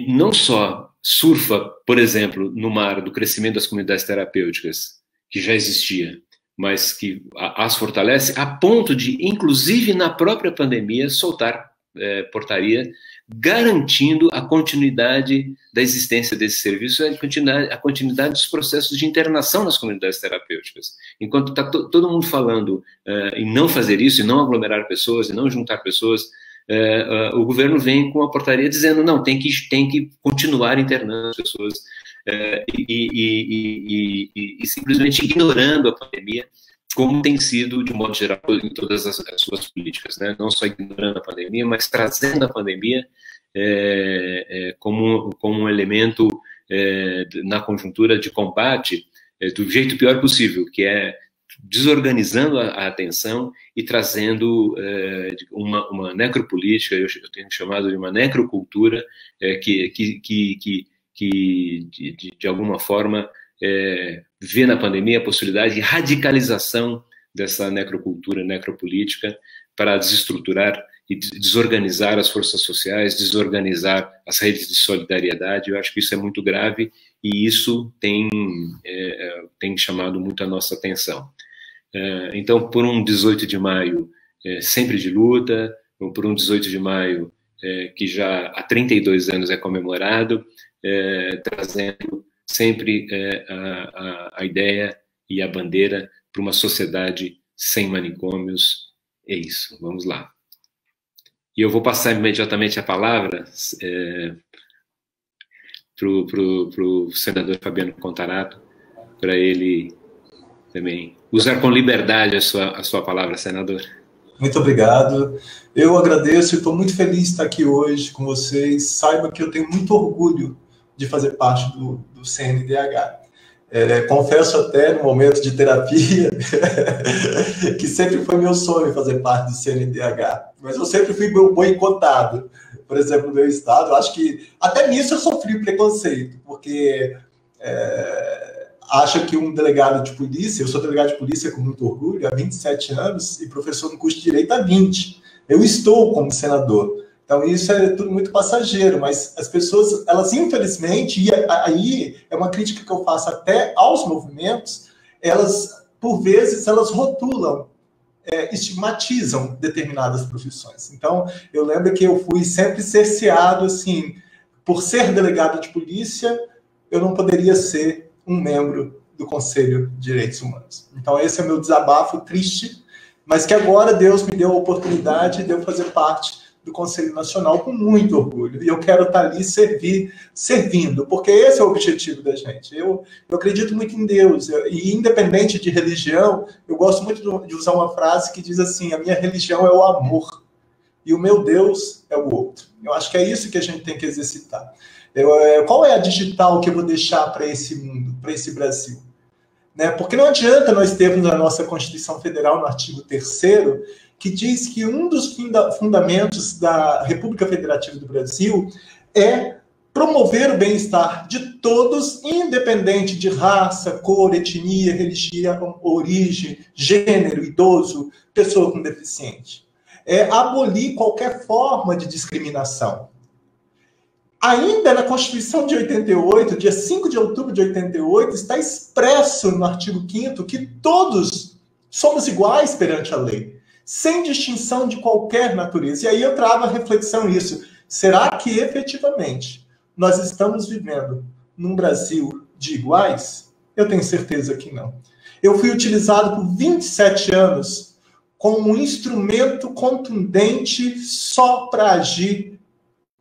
não só surfa, por exemplo, no mar do crescimento das comunidades terapêuticas, que já existia, mas que as fortalece, a ponto de, inclusive na própria pandemia, soltar portaria garantindo a continuidade da existência desse serviço e a continuidade dos processos de internação nas comunidades terapêuticas. Enquanto está todo mundo falando em não fazer isso, em não aglomerar pessoas, em não juntar pessoas, o governo vem com a portaria dizendo, não, tem que continuar internando as pessoas e simplesmente ignorando a pandemia, como tem sido, de modo geral, em todas as suas políticas, né? Não só ignorando a pandemia, mas trazendo a pandemia como um elemento na conjuntura de combate do jeito pior possível, que é desorganizando a atenção e trazendo uma necropolítica, eu tenho chamado de uma necrocultura, que de alguma forma vê na pandemia a possibilidade de radicalização dessa necrocultura, necropolítica, para desestruturar e desorganizar as forças sociais, desorganizar as redes de solidariedade. Eu acho que isso é muito grave e isso tem chamado muito a nossa atenção. Então, por um 18 de maio sempre de luta, por um 18 de maio que já há 32 anos é comemorado, trazendo sempre a ideia e a bandeira para uma sociedade sem manicômios. É isso, vamos lá. E eu vou passar imediatamente a palavra para o senador Fabiano Contarato, para ele também usar com liberdade a sua palavra, senador. Muito obrigado. Eu agradeço e estou muito feliz de estar aqui hoje com vocês. Saiba que eu tenho muito orgulho de fazer parte do CNDH. Confesso até no momento de terapia que sempre foi meu sonho fazer parte do CNDH, mas eu sempre fui boicotado. Por exemplo, no meu estado, eu acho que até nisso eu sofri preconceito, porque acha que um delegado de polícia, eu sou delegado de polícia com muito orgulho há 27 anos e professor no curso de Direito há 20. Eu estou como senador. Então, isso é tudo muito passageiro, mas as pessoas, elas infelizmente, e aí é uma crítica que eu faço até aos movimentos, elas, por vezes, elas rotulam, estigmatizam determinadas profissões. Então, eu lembro que eu fui sempre cerceado, assim, por ser delegado de polícia, eu não poderia ser um membro do Conselho de Direitos Humanos. Então, esse é o meu desabafo triste, mas que agora Deus me deu a oportunidade de eu fazer parte do Conselho Nacional com muito orgulho. E eu quero estar ali servindo, porque esse é o objetivo da gente. Eu acredito muito em Deus, e independente de religião, eu gosto muito de usar uma frase que diz assim, a minha religião é o amor, e o meu Deus é o outro. Eu acho que é isso que a gente tem que exercitar. Qual é a digital que eu vou deixar para esse mundo, para esse Brasil? Né? Porque não adianta nós termos a nossa Constituição Federal no artigo 3º, que diz que um dos fundamentos da República Federativa do Brasil é promover o bem-estar de todos, independente de raça, cor, etnia, religião, origem, gênero, idoso, pessoa com deficiente. É abolir qualquer forma de discriminação. Ainda na Constituição de 88, dia 5 de outubro de 88, está expresso no artigo 5º que todos somos iguais perante a lei, sem distinção de qualquer natureza. E aí eu trago a reflexão nisso. Será que efetivamente nós estamos vivendo num Brasil de iguais? Eu tenho certeza que não. Eu fui utilizado por 27 anos como um instrumento contundente só para agir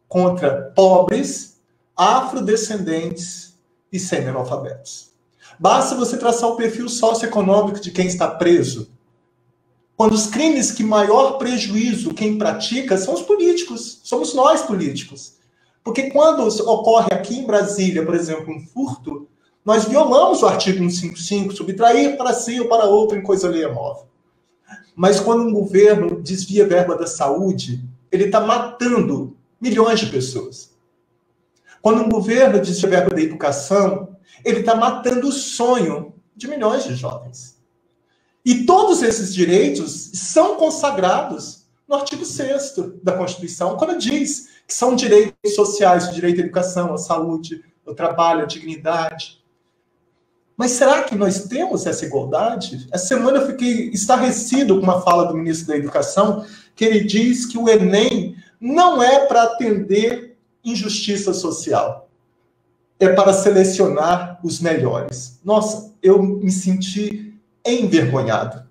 contra pobres, afrodescendentes e semi-analfabetos. Basta você traçar o perfil socioeconômico de quem está preso. Quando os crimes que maior prejuízo quem pratica são os políticos, somos nós políticos. Porque quando ocorre aqui em Brasília, por exemplo, um furto, nós violamos o artigo 155, subtrair para si ou para outro em coisa alheia móvel. Mas quando um governo desvia verba da saúde, ele está matando milhões de pessoas. Quando um governo desvia verba da educação, ele está matando o sonho de milhões de jovens. E todos esses direitos são consagrados no artigo 6º da Constituição, quando diz que são direitos sociais, o direito à educação, à saúde, ao trabalho, à dignidade. Mas será que nós temos essa igualdade? Essa semana eu fiquei estarrecido com uma fala do ministro da Educação, que ele diz que o Enem não é para atender injustiça social, é para selecionar os melhores. Nossa, eu me senti envergonhado.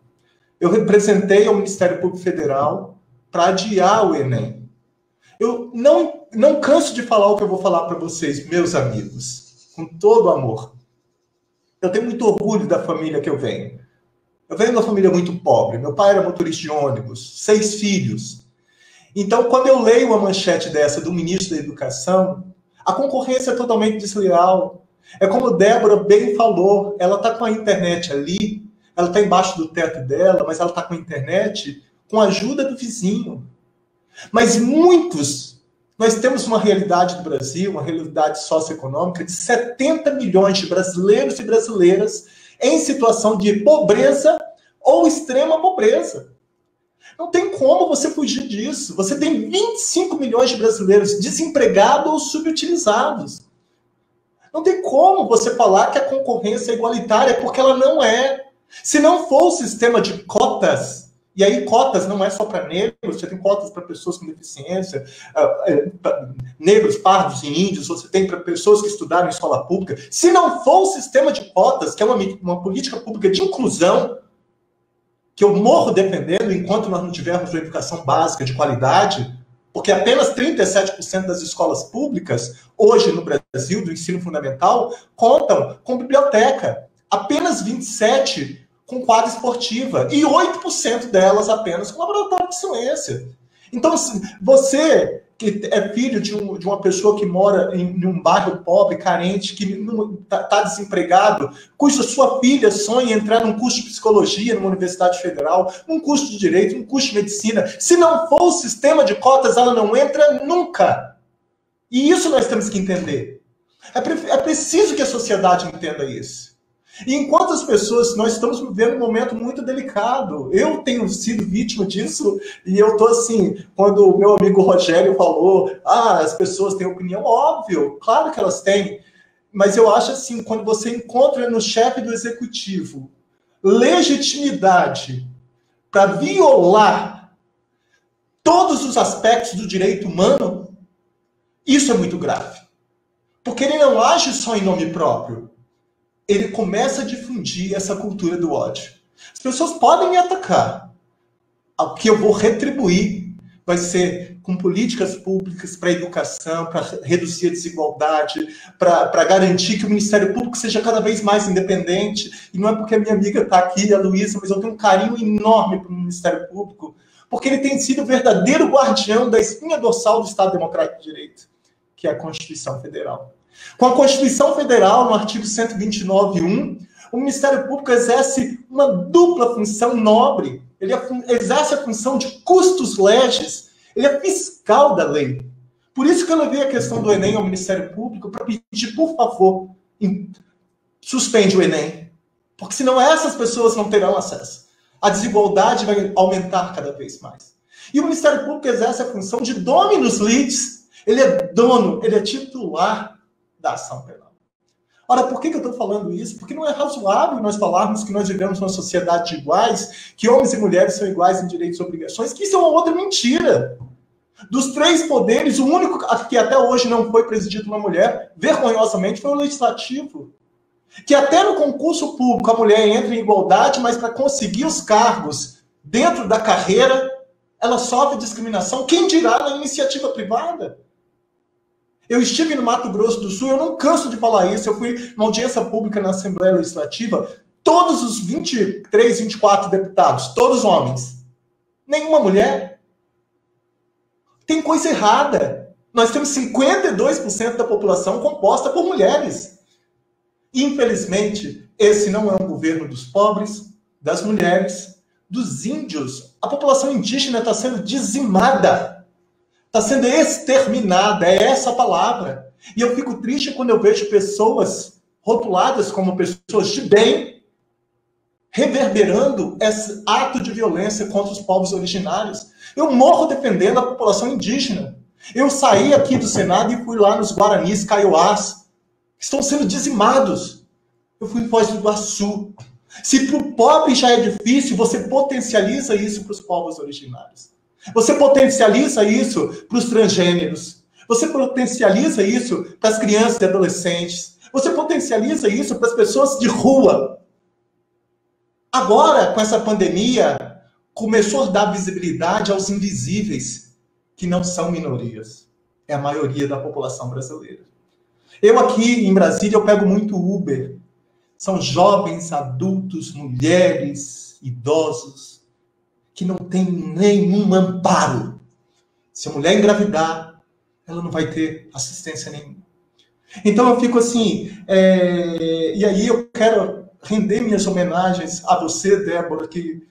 Eu representei ao Ministério Público Federal para adiar o Enem. Eu não canso de falar o que eu vou falar para vocês, meus amigos, com todo amor. Eu tenho muito orgulho da família que eu venho. Eu venho de uma família muito pobre. Meu pai era motorista de ônibus, 6 filhos. Então, quando eu leio uma manchete dessa do ministro da Educação, a concorrência é totalmente desleal. É como Débora bem falou, ela está com a internet ali, ela está embaixo do teto dela, mas ela está com a internet com a ajuda do vizinho. Mas nós temos uma realidade do Brasil, uma realidade socioeconômica de 70 milhões de brasileiros e brasileiras em situação de pobreza ou extrema pobreza. Não tem como você fugir disso. Você tem 25 milhões de brasileiros desempregados ou subutilizados. Não tem como você falar que a concorrência é igualitária, porque ela não é. Se não for o sistema de cotas, e aí cotas não é só para negros, você tem cotas para pessoas com deficiência, negros, pardos e índios, você tem para pessoas que estudaram em escola pública. Se não for o sistema de cotas, que é uma política pública de inclusão, que eu morro defendendo enquanto nós não tivermos uma educação básica de qualidade, porque apenas 37% das escolas públicas, hoje no Brasil, do ensino fundamental, contam com biblioteca. Apenas 27% com quadra esportiva e 8% delas apenas com laboratório de ciência. Então, você que é filho de uma pessoa que mora em um bairro pobre, carente, que está desempregado, cuja sua filha sonha em entrar num curso de psicologia numa universidade federal, num curso de direito, num curso de medicina, se não for o sistema de cotas, ela não entra nunca. E isso nós temos que entender. É preciso que a sociedade entenda isso. E enquanto as pessoas, nós estamos vivendo um momento muito delicado. Eu tenho sido vítima disso e eu tô assim, quando o meu amigo Rogério falou, as pessoas têm opinião, óbvio, claro que elas têm. Mas eu acho assim, quando você encontra no chefe do executivo legitimidade para violar todos os aspectos do direito humano, isso é muito grave. Porque ele não age só em nome próprio. Ele começa a difundir essa cultura do ódio. As pessoas podem me atacar. O que eu vou retribuir vai ser com políticas públicas para a educação, para reduzir a desigualdade, para garantir que o Ministério Público seja cada vez mais independente. E não é porque a minha amiga está aqui, a Luísa, mas eu tenho um carinho enorme para o Ministério Público, porque ele tem sido o verdadeiro guardião da espinha dorsal do Estado Democrático de Direito, que é a Constituição Federal. Com a Constituição Federal, no artigo 129.1, o Ministério Público exerce uma dupla função nobre. Ele exerce a função de custos legis, ele é fiscal da lei. Por isso que eu levei a questão do Enem ao Ministério Público para pedir, por favor, suspende o Enem. Porque senão essas pessoas não terão acesso. A desigualdade vai aumentar cada vez mais. E o Ministério Público exerce a função de dominus litis. Ele é dono, ele é titular da ação penal. Ora, por que eu estou falando isso? Porque não é razoável nós falarmos que nós vivemos numa sociedade de iguais, que homens e mulheres são iguais em direitos e obrigações, que isso é uma outra mentira. Dos 3 poderes, o único que até hoje não foi presidido por uma mulher, vergonhosamente, foi o legislativo. Que até no concurso público a mulher entra em igualdade, mas para conseguir os cargos dentro da carreira, ela sofre discriminação. Quem dirá na iniciativa privada? Eu estive no Mato Grosso do Sul, eu não canso de falar isso, eu fui numa audiência pública na Assembleia Legislativa, todos os 23, 24 deputados, todos homens. Nenhuma mulher. Tem coisa errada. Nós temos 52% da população composta por mulheres. Infelizmente, esse não é um governo dos pobres, das mulheres, dos índios. A população indígena está sendo dizimada. Está sendo exterminada, é essa a palavra. E eu fico triste quando eu vejo pessoas rotuladas como pessoas de bem, reverberando esse ato de violência contra os povos originários. Eu morro defendendo a população indígena. Eu saí aqui do Senado e fui lá nos Guaranis, Kaiowás, que estão sendo dizimados. Eu fui em Foz do Iguaçu. Se para o pobre já é difícil, você potencializa isso para os povos originários. Você potencializa isso para os transgêneros. Você potencializa isso para as crianças e adolescentes. Você potencializa isso para as pessoas de rua. Agora, com essa pandemia, começou a dar visibilidade aos invisíveis, que não são minorias. É a maioria da população brasileira. Eu aqui em Brasília, eu pego muito Uber. São jovens, adultos, mulheres, idosos, que não tem nenhum amparo. Se a mulher engravidar, ela não vai ter assistência nenhuma. Então eu fico assim, e aí eu quero render minhas homenagens a você, Débora, que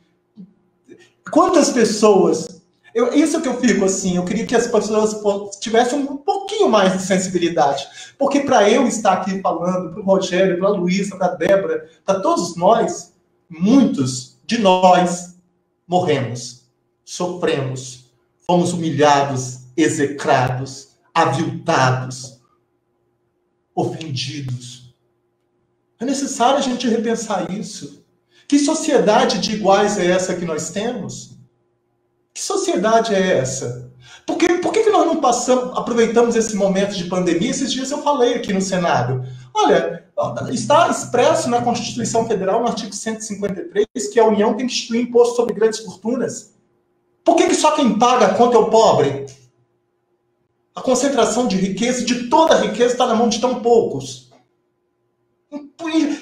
quantas pessoas, isso que eu fico assim, eu queria que as pessoas tivessem um pouquinho mais de sensibilidade, porque para eu estar aqui falando, para o Rogério, para a Luísa, para a Débora, para todos nós, muitos de nós morremos, sofremos, fomos humilhados, execrados, aviltados, ofendidos. É necessário a gente repensar isso. Que sociedade de iguais é essa que nós temos? Que sociedade é essa? Por que nós não aproveitamos esse momento de pandemia? Esses dias eu falei aqui no Senado. Olha, está expresso na Constituição Federal, no artigo 153, que a União tem que instituir imposto sobre grandes fortunas. Por que só quem paga a conta é o pobre? A concentração de riqueza, de toda a riqueza, está na mão de tão poucos.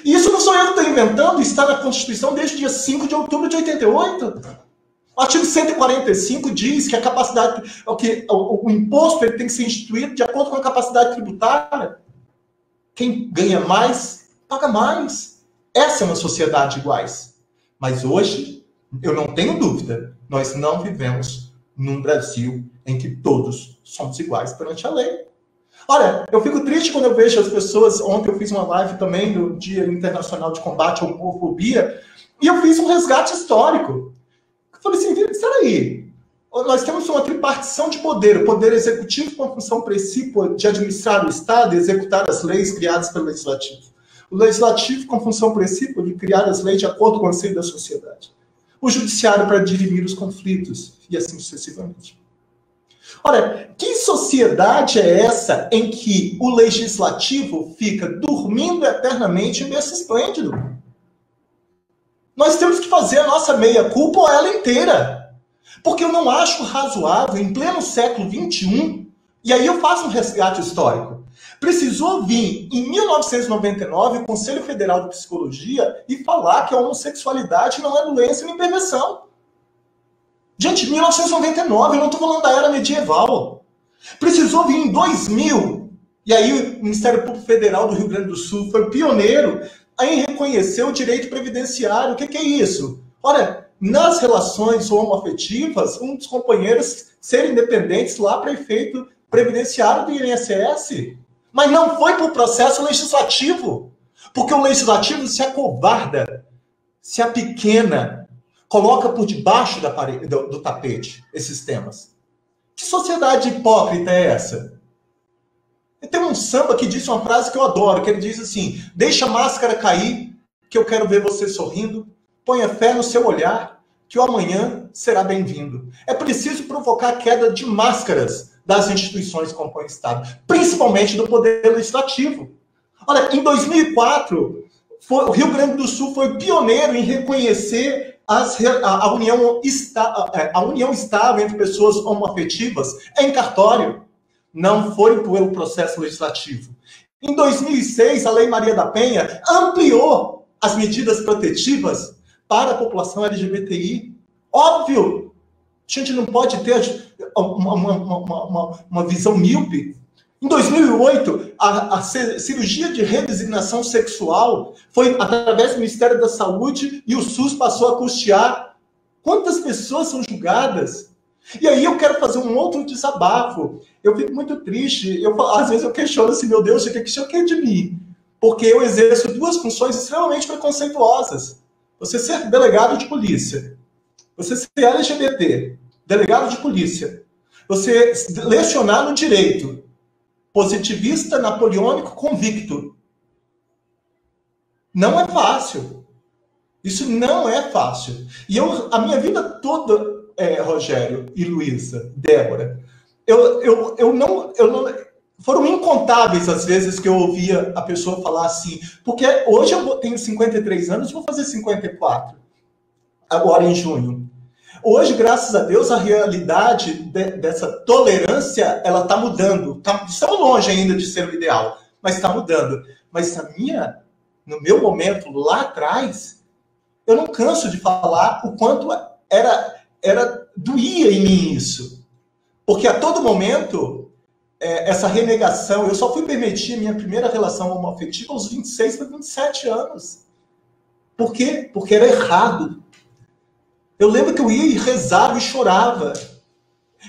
Isso não sou eu que estou inventando, está na Constituição desde o dia 5 de outubro de 88. O artigo 145 diz que a capacidade, o imposto ele tem que ser instituído de acordo com a capacidade tributária. Quem ganha mais, paga mais. Essa é uma sociedade de iguais. Mas hoje, eu não tenho dúvida, nós não vivemos num Brasil em que todos somos iguais perante a lei. Olha, eu fico triste quando eu vejo as pessoas... Ontem eu fiz uma live também do Dia Internacional de Combate à Homofobia, e eu fiz um resgate histórico. Eu falei assim, espera aí, nós temos uma tripartição de poder, o poder executivo com a função principal de administrar o Estado e executar as leis criadas pelo Legislativo. O Legislativo com a função principal de criar as leis de acordo com o anseio da sociedade. O Judiciário para dirimir os conflitos, e assim sucessivamente. Ora, que sociedade é essa em que o Legislativo fica dormindo eternamente em berço esplêndido? Nós temos que fazer a nossa meia-culpa ou ela inteira. Porque eu não acho razoável, em pleno século XXI, e aí eu faço um resgate histórico, precisou vir, em 1999, o Conselho Federal de Psicologia e falar que a homossexualidade não é doença nem perversão. Gente, 1999, eu não estou falando da era medieval. Precisou vir em 2000, e aí o Ministério Público Federal do Rio Grande do Sul foi pioneiro em reconhecer o direito previdenciário. O que é isso? Olha, nas relações homoafetivas, um dos companheiros ser independentes lá para efeito previdenciário do INSS. Mas não foi por processo legislativo. Porque o legislativo se acovarda, se apequena, coloca por debaixo da parede, do tapete esses temas. Que sociedade hipócrita é essa? Tem um samba que diz uma frase que eu adoro, que ele diz assim: deixa a máscara cair, que eu quero ver você sorrindo, ponha fé no seu olhar, que o amanhã será bem-vindo. É preciso provocar a queda de máscaras das instituições que compõem o Estado, principalmente do Poder Legislativo. Olha, em 2004, o Rio Grande do Sul foi pioneiro em reconhecer a união estável entre pessoas homoafetivas em cartório. Não foi pelo processo legislativo. Em 2006, a Lei Maria da Penha ampliou as medidas protetivas para a população LGBTI. Óbvio, a gente não pode ter uma visão míope. Em 2008, a cirurgia de redesignação sexual foi através do Ministério da Saúde e o SUS passou a custear. Quantas pessoas são julgadas? E aí eu quero fazer um outro desabafo. Eu fico muito triste. Às vezes eu questiono assim, meu Deus, o que o senhor quer de mim? Porque eu exerço duas funções extremamente preconceituosas. Você ser delegado de polícia. Você ser LGBT, delegado de polícia. Você lecionar no direito. Positivista, napoleônico, convicto. Não é fácil. Isso não é fácil. E a minha vida toda, Rogério e Luísa, Débora, eu não foram incontáveis as vezes que eu ouvia a pessoa falar assim, porque hoje eu tenho 53 anos, vou fazer 54, agora em junho. Hoje, graças a Deus, a realidade dessa tolerância, ela está mudando. Estamos longe ainda de ser o ideal, mas está mudando. Mas no meu momento, lá atrás, eu não canso de falar o quanto doía em mim isso. Porque a todo momento, essa renegação, eu só fui permitir minha primeira relação homoafetiva aos 26 para 27 anos. Por quê? Porque era errado. Eu lembro que eu ia e rezava e chorava.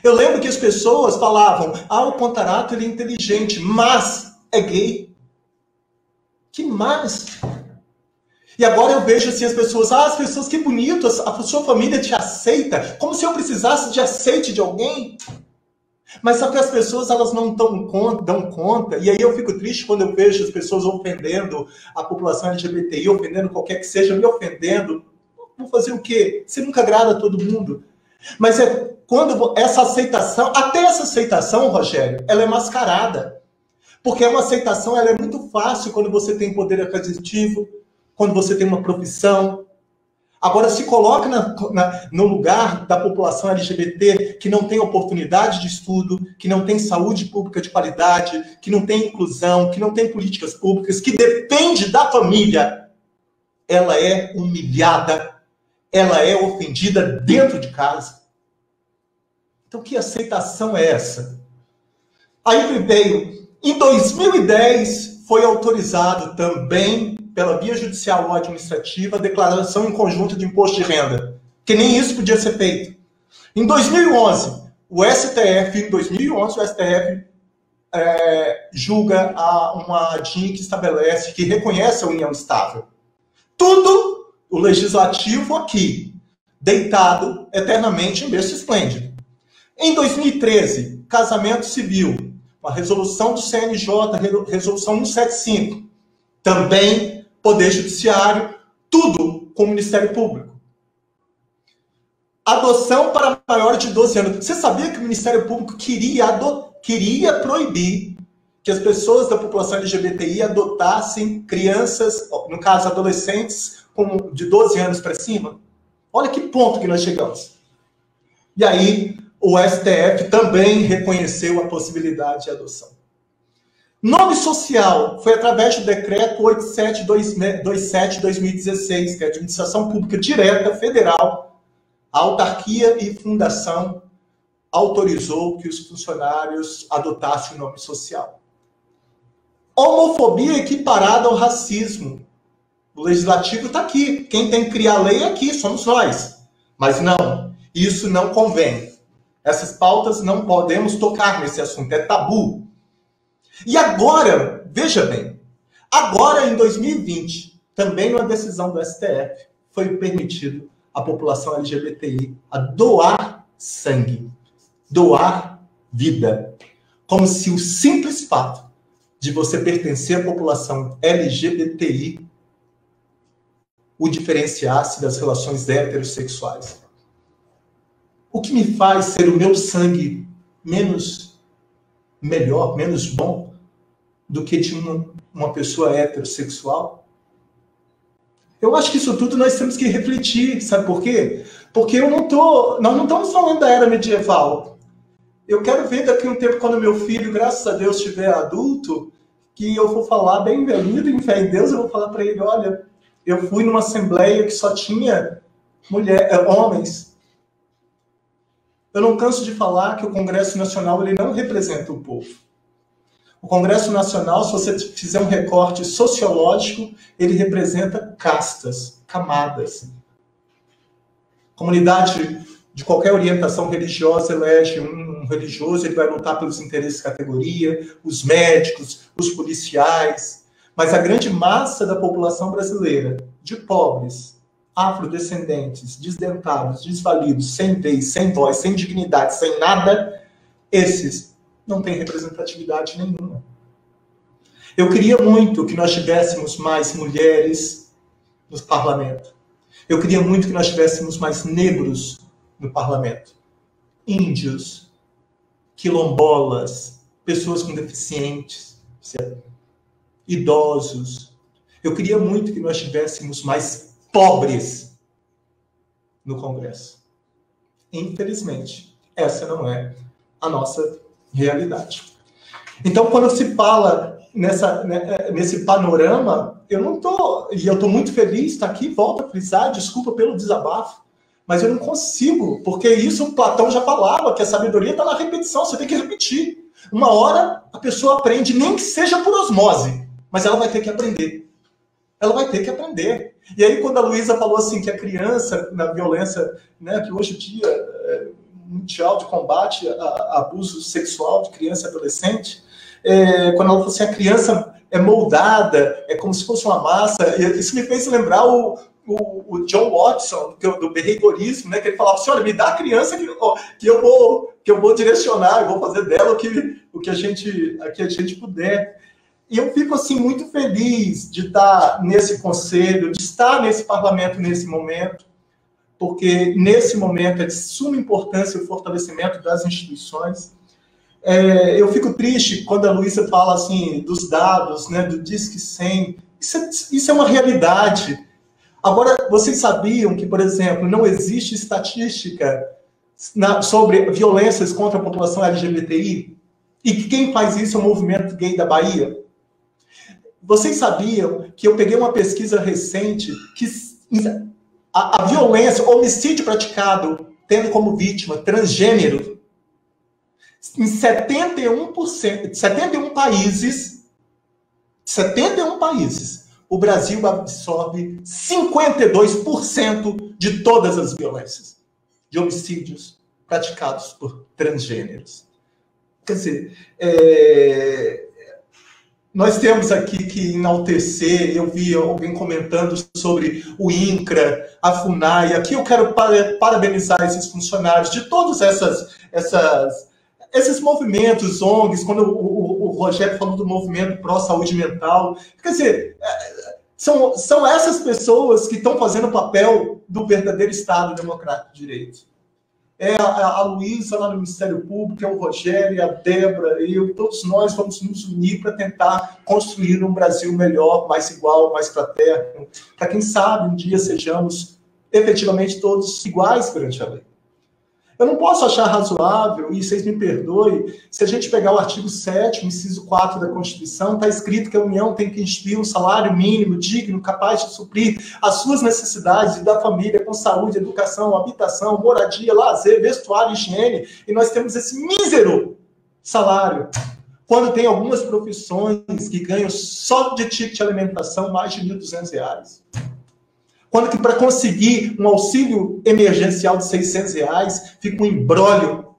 Eu lembro que as pessoas falavam, o Contarato ele é inteligente, mas é gay. Que mas? E agora eu vejo assim as pessoas, que bonito, a sua família te aceita, como se eu precisasse de aceite de alguém. Mas só que as pessoas, elas não dão conta, e aí eu fico triste quando eu vejo as pessoas ofendendo a população LGBTI, ofendendo qualquer que seja, me ofendendo. Vou fazer o quê? Você nunca agrada a todo mundo. Mas quando essa aceitação, até essa aceitação, Rogério, ela é mascarada. Porque uma aceitação, ela é muito fácil quando você tem poder aquisitivo, quando você tem uma profissão. Agora, se coloca no lugar da população LGBT que não tem oportunidade de estudo, que não tem saúde pública de qualidade, que não tem inclusão, que não tem políticas públicas, que depende da família, ela é humilhada, ela é ofendida dentro de casa. Então, que aceitação é essa? Aí veio, em 2010, foi autorizado também, pela via judicial ou administrativa, a declaração em conjunto de imposto de renda, que nem isso podia ser feito. Em 2011, o STF julga uma DIN que estabelece, que reconhece a união estável. Tudo o legislativo aqui, deitado eternamente em berço esplêndido. Em 2013, casamento civil, uma resolução do CNJ, resolução 175, também Poder Judiciário, tudo com o Ministério Público. Adoção para maiores de 12 anos. Você sabia que o Ministério Público queria proibir que as pessoas da população LGBTI adotassem crianças, no caso adolescentes, de 12 anos para cima? Olha que ponto que nós chegamos. E aí, o STF também reconheceu a possibilidade de adoção. Nome social foi através do decreto 87/2016, que é a Administração Pública Direta Federal, a autarquia e fundação autorizou que os funcionários adotassem o nome social. Homofobia equiparada ao racismo. O legislativo está aqui. Quem tem que criar a lei é aqui, somos nós. Mas não, isso não convém. Essas pautas não podemos tocar nesse assunto, é tabu. E agora, veja bem, agora em 2020, também numa decisão do STF, foi permitido à população LGBTI a doar sangue. Doar vida. Como se o simples fato de você pertencer à população LGBTI o diferenciasse das relações heterossexuais. O que me faz ser o meu sangue melhor, menos bom do que de uma pessoa heterossexual? Eu acho que isso tudo nós temos que refletir, sabe por quê? Porque nós não estamos falando da era medieval. Eu quero ver daqui a um tempo, quando meu filho, graças a Deus, estiver adulto, que eu vou falar bem velhido, em fé em Deus, eu vou falar para ele, olha, eu fui numa assembleia que só tinha homens. Eu não canso de falar que o Congresso Nacional ele não representa o povo. O Congresso Nacional, se você fizer um recorte sociológico, ele representa castas, camadas. Comunidade de qualquer orientação religiosa elege um religioso, ele vai lutar pelos interesses de categoria, os médicos, os policiais. Mas a grande massa da população brasileira, de pobres, afrodescendentes, desdentados, desvalidos, sem vez, sem voz, sem dignidade, sem nada, esses não têm representatividade nenhuma. Eu queria muito que nós tivéssemos mais mulheres no parlamento. Eu queria muito que nós tivéssemos mais negros no parlamento. Índios, quilombolas, pessoas com deficientes, idosos. Eu queria muito que nós tivéssemos mais pobres no Congresso. Infelizmente, essa não é a nossa realidade. Então, quando se fala nesse panorama, eu estou muito feliz de estar aqui, volto a frisar, desculpa pelo desabafo, mas eu não consigo, porque isso o Platão já falava, que a sabedoria está na repetição, você tem que repetir. Uma hora a pessoa aprende, nem que seja por osmose, mas ela vai ter que aprender. Ela vai ter que aprender. E aí, quando a Luísa falou assim, que a criança, na violência, né, que hoje em dia mundial de combate a abuso sexual de criança e adolescente, quando ela falou assim, a criança é moldada, é como se fosse uma massa, isso me fez lembrar o John Watson, do behaviorismo, né, que ele falava assim, olha, me dá a criança que eu vou direcionar, eu vou fazer dela o que a gente puder. E eu fico assim muito feliz de estar nesse conselho, de estar nesse parlamento nesse momento, porque nesse momento é de suma importância o fortalecimento das instituições. Eu fico triste quando a Luísa fala assim dos dados, né, do Disque 100. Isso é uma realidade. Agora, vocês sabiam que, por exemplo, não existe estatística sobre violências contra a população LGBTI? E que quem faz isso é o Movimento Gay da Bahia? Vocês sabiam que eu peguei uma pesquisa recente que a violência, o homicídio praticado tendo como vítima transgênero, em 71 países, o Brasil absorve 52% de todas as violências, de homicídios praticados por transgêneros. Quer dizer, nós temos aqui que enaltecer, eu vi alguém comentando sobre o INCRA, a FUNAI. Aqui eu quero parabenizar esses funcionários de todos esses movimentos, ONGs, quando o Rogério falou do movimento pró-saúde mental. Quer dizer, são essas pessoas que estão fazendo o papel do verdadeiro Estado Democrático de Direito. A Luísa lá no Ministério Público, o Rogério, a Débora, eu, todos nós vamos nos unir para tentar construir um Brasil melhor, mais igual, mais fraterno, para quem sabe um dia sejamos efetivamente todos iguais perante a lei. Eu não posso achar razoável, e vocês me perdoem, se a gente pegar o artigo 7º, inciso 4 da Constituição, está escrito que a União tem que instituir um salário mínimo, digno, capaz de suprir as suas necessidades e da família com saúde, educação, habitação, moradia, lazer, vestuário, higiene, e nós temos esse mísero salário. Quando tem algumas profissões que ganham só de ticket de alimentação mais de R$ 1.200. Quando que para conseguir um auxílio emergencial de R$ 600 fica um imbróglio,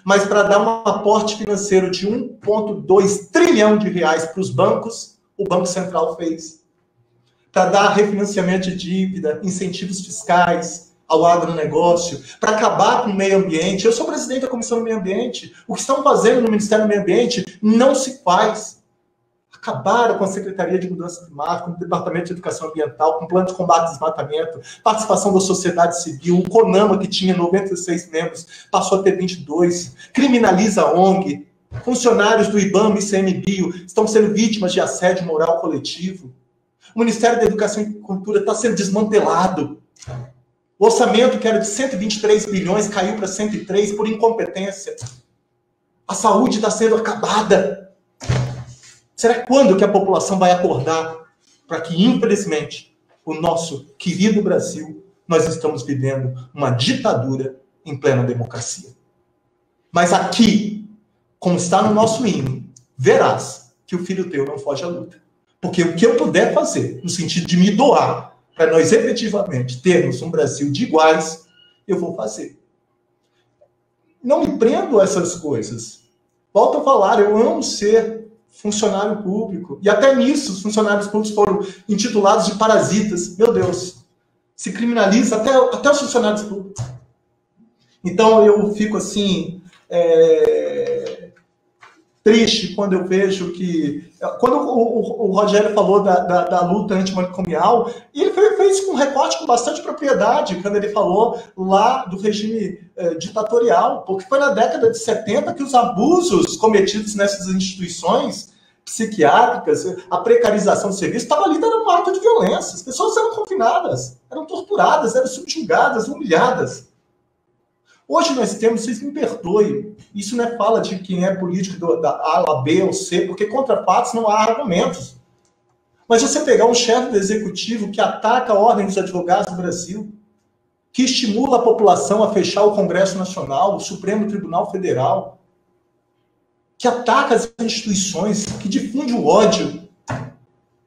mas para dar um aporte financeiro de 1,2 trilhão de reais para os bancos, o Banco Central fez. Para dar refinanciamento de dívida, incentivos fiscais, ao agronegócio, para acabar com o meio ambiente. Eu sou presidente da Comissão do Meio Ambiente. O que estão fazendo no Ministério do Meio Ambiente não se faz. Acabaram com a Secretaria de Mudança Climática, com o Departamento de Educação Ambiental, com o Plano de Combate ao Desmatamento, participação da sociedade civil, o CONAMA, que tinha 96 membros, passou a ter 22, criminaliza a ONG, funcionários do IBAMA e ICMBio estão sendo vítimas de assédio moral coletivo, o Ministério da Educação e Cultura está sendo desmantelado, o orçamento, que era de 123 bilhões, caiu para 103 por incompetência, a saúde está sendo acabada. Será quando que a população vai acordar para que, infelizmente, o nosso querido Brasil, nós estamos vivendo uma ditadura em plena democracia? Mas aqui, como está no nosso hino, verás que o filho teu não foge à luta. Porque o que eu puder fazer, no sentido de me doar, para nós efetivamente termos um Brasil de iguais, eu vou fazer. Não me prendo a essas coisas. Volto a falar, eu amo ser funcionário público. E até nisso, os funcionários públicos foram intitulados de parasitas. Meu Deus, se criminaliza até os funcionários públicos. Então eu fico assim, triste quando eu vejo que... Quando o Rogério falou da luta antimanicomial, e ele fez com um recorte com bastante propriedade, quando ele falou lá do regime ditatorial, porque foi na década de 70 que os abusos cometidos nessas instituições psiquiátricas, a precarização do serviço, estava ali dando um ato de violência. As pessoas eram confinadas, eram torturadas, eram subjugadas, humilhadas. Hoje nós temos, vocês me perdoem, isso não é fala de quem é político da ala B ou C, porque contra fatos não há argumentos. Mas você pegar um chefe do executivo que ataca a ordem dos advogados do Brasil, que estimula a população a fechar o Congresso Nacional, o Supremo Tribunal Federal, que ataca as instituições, que difunde o ódio,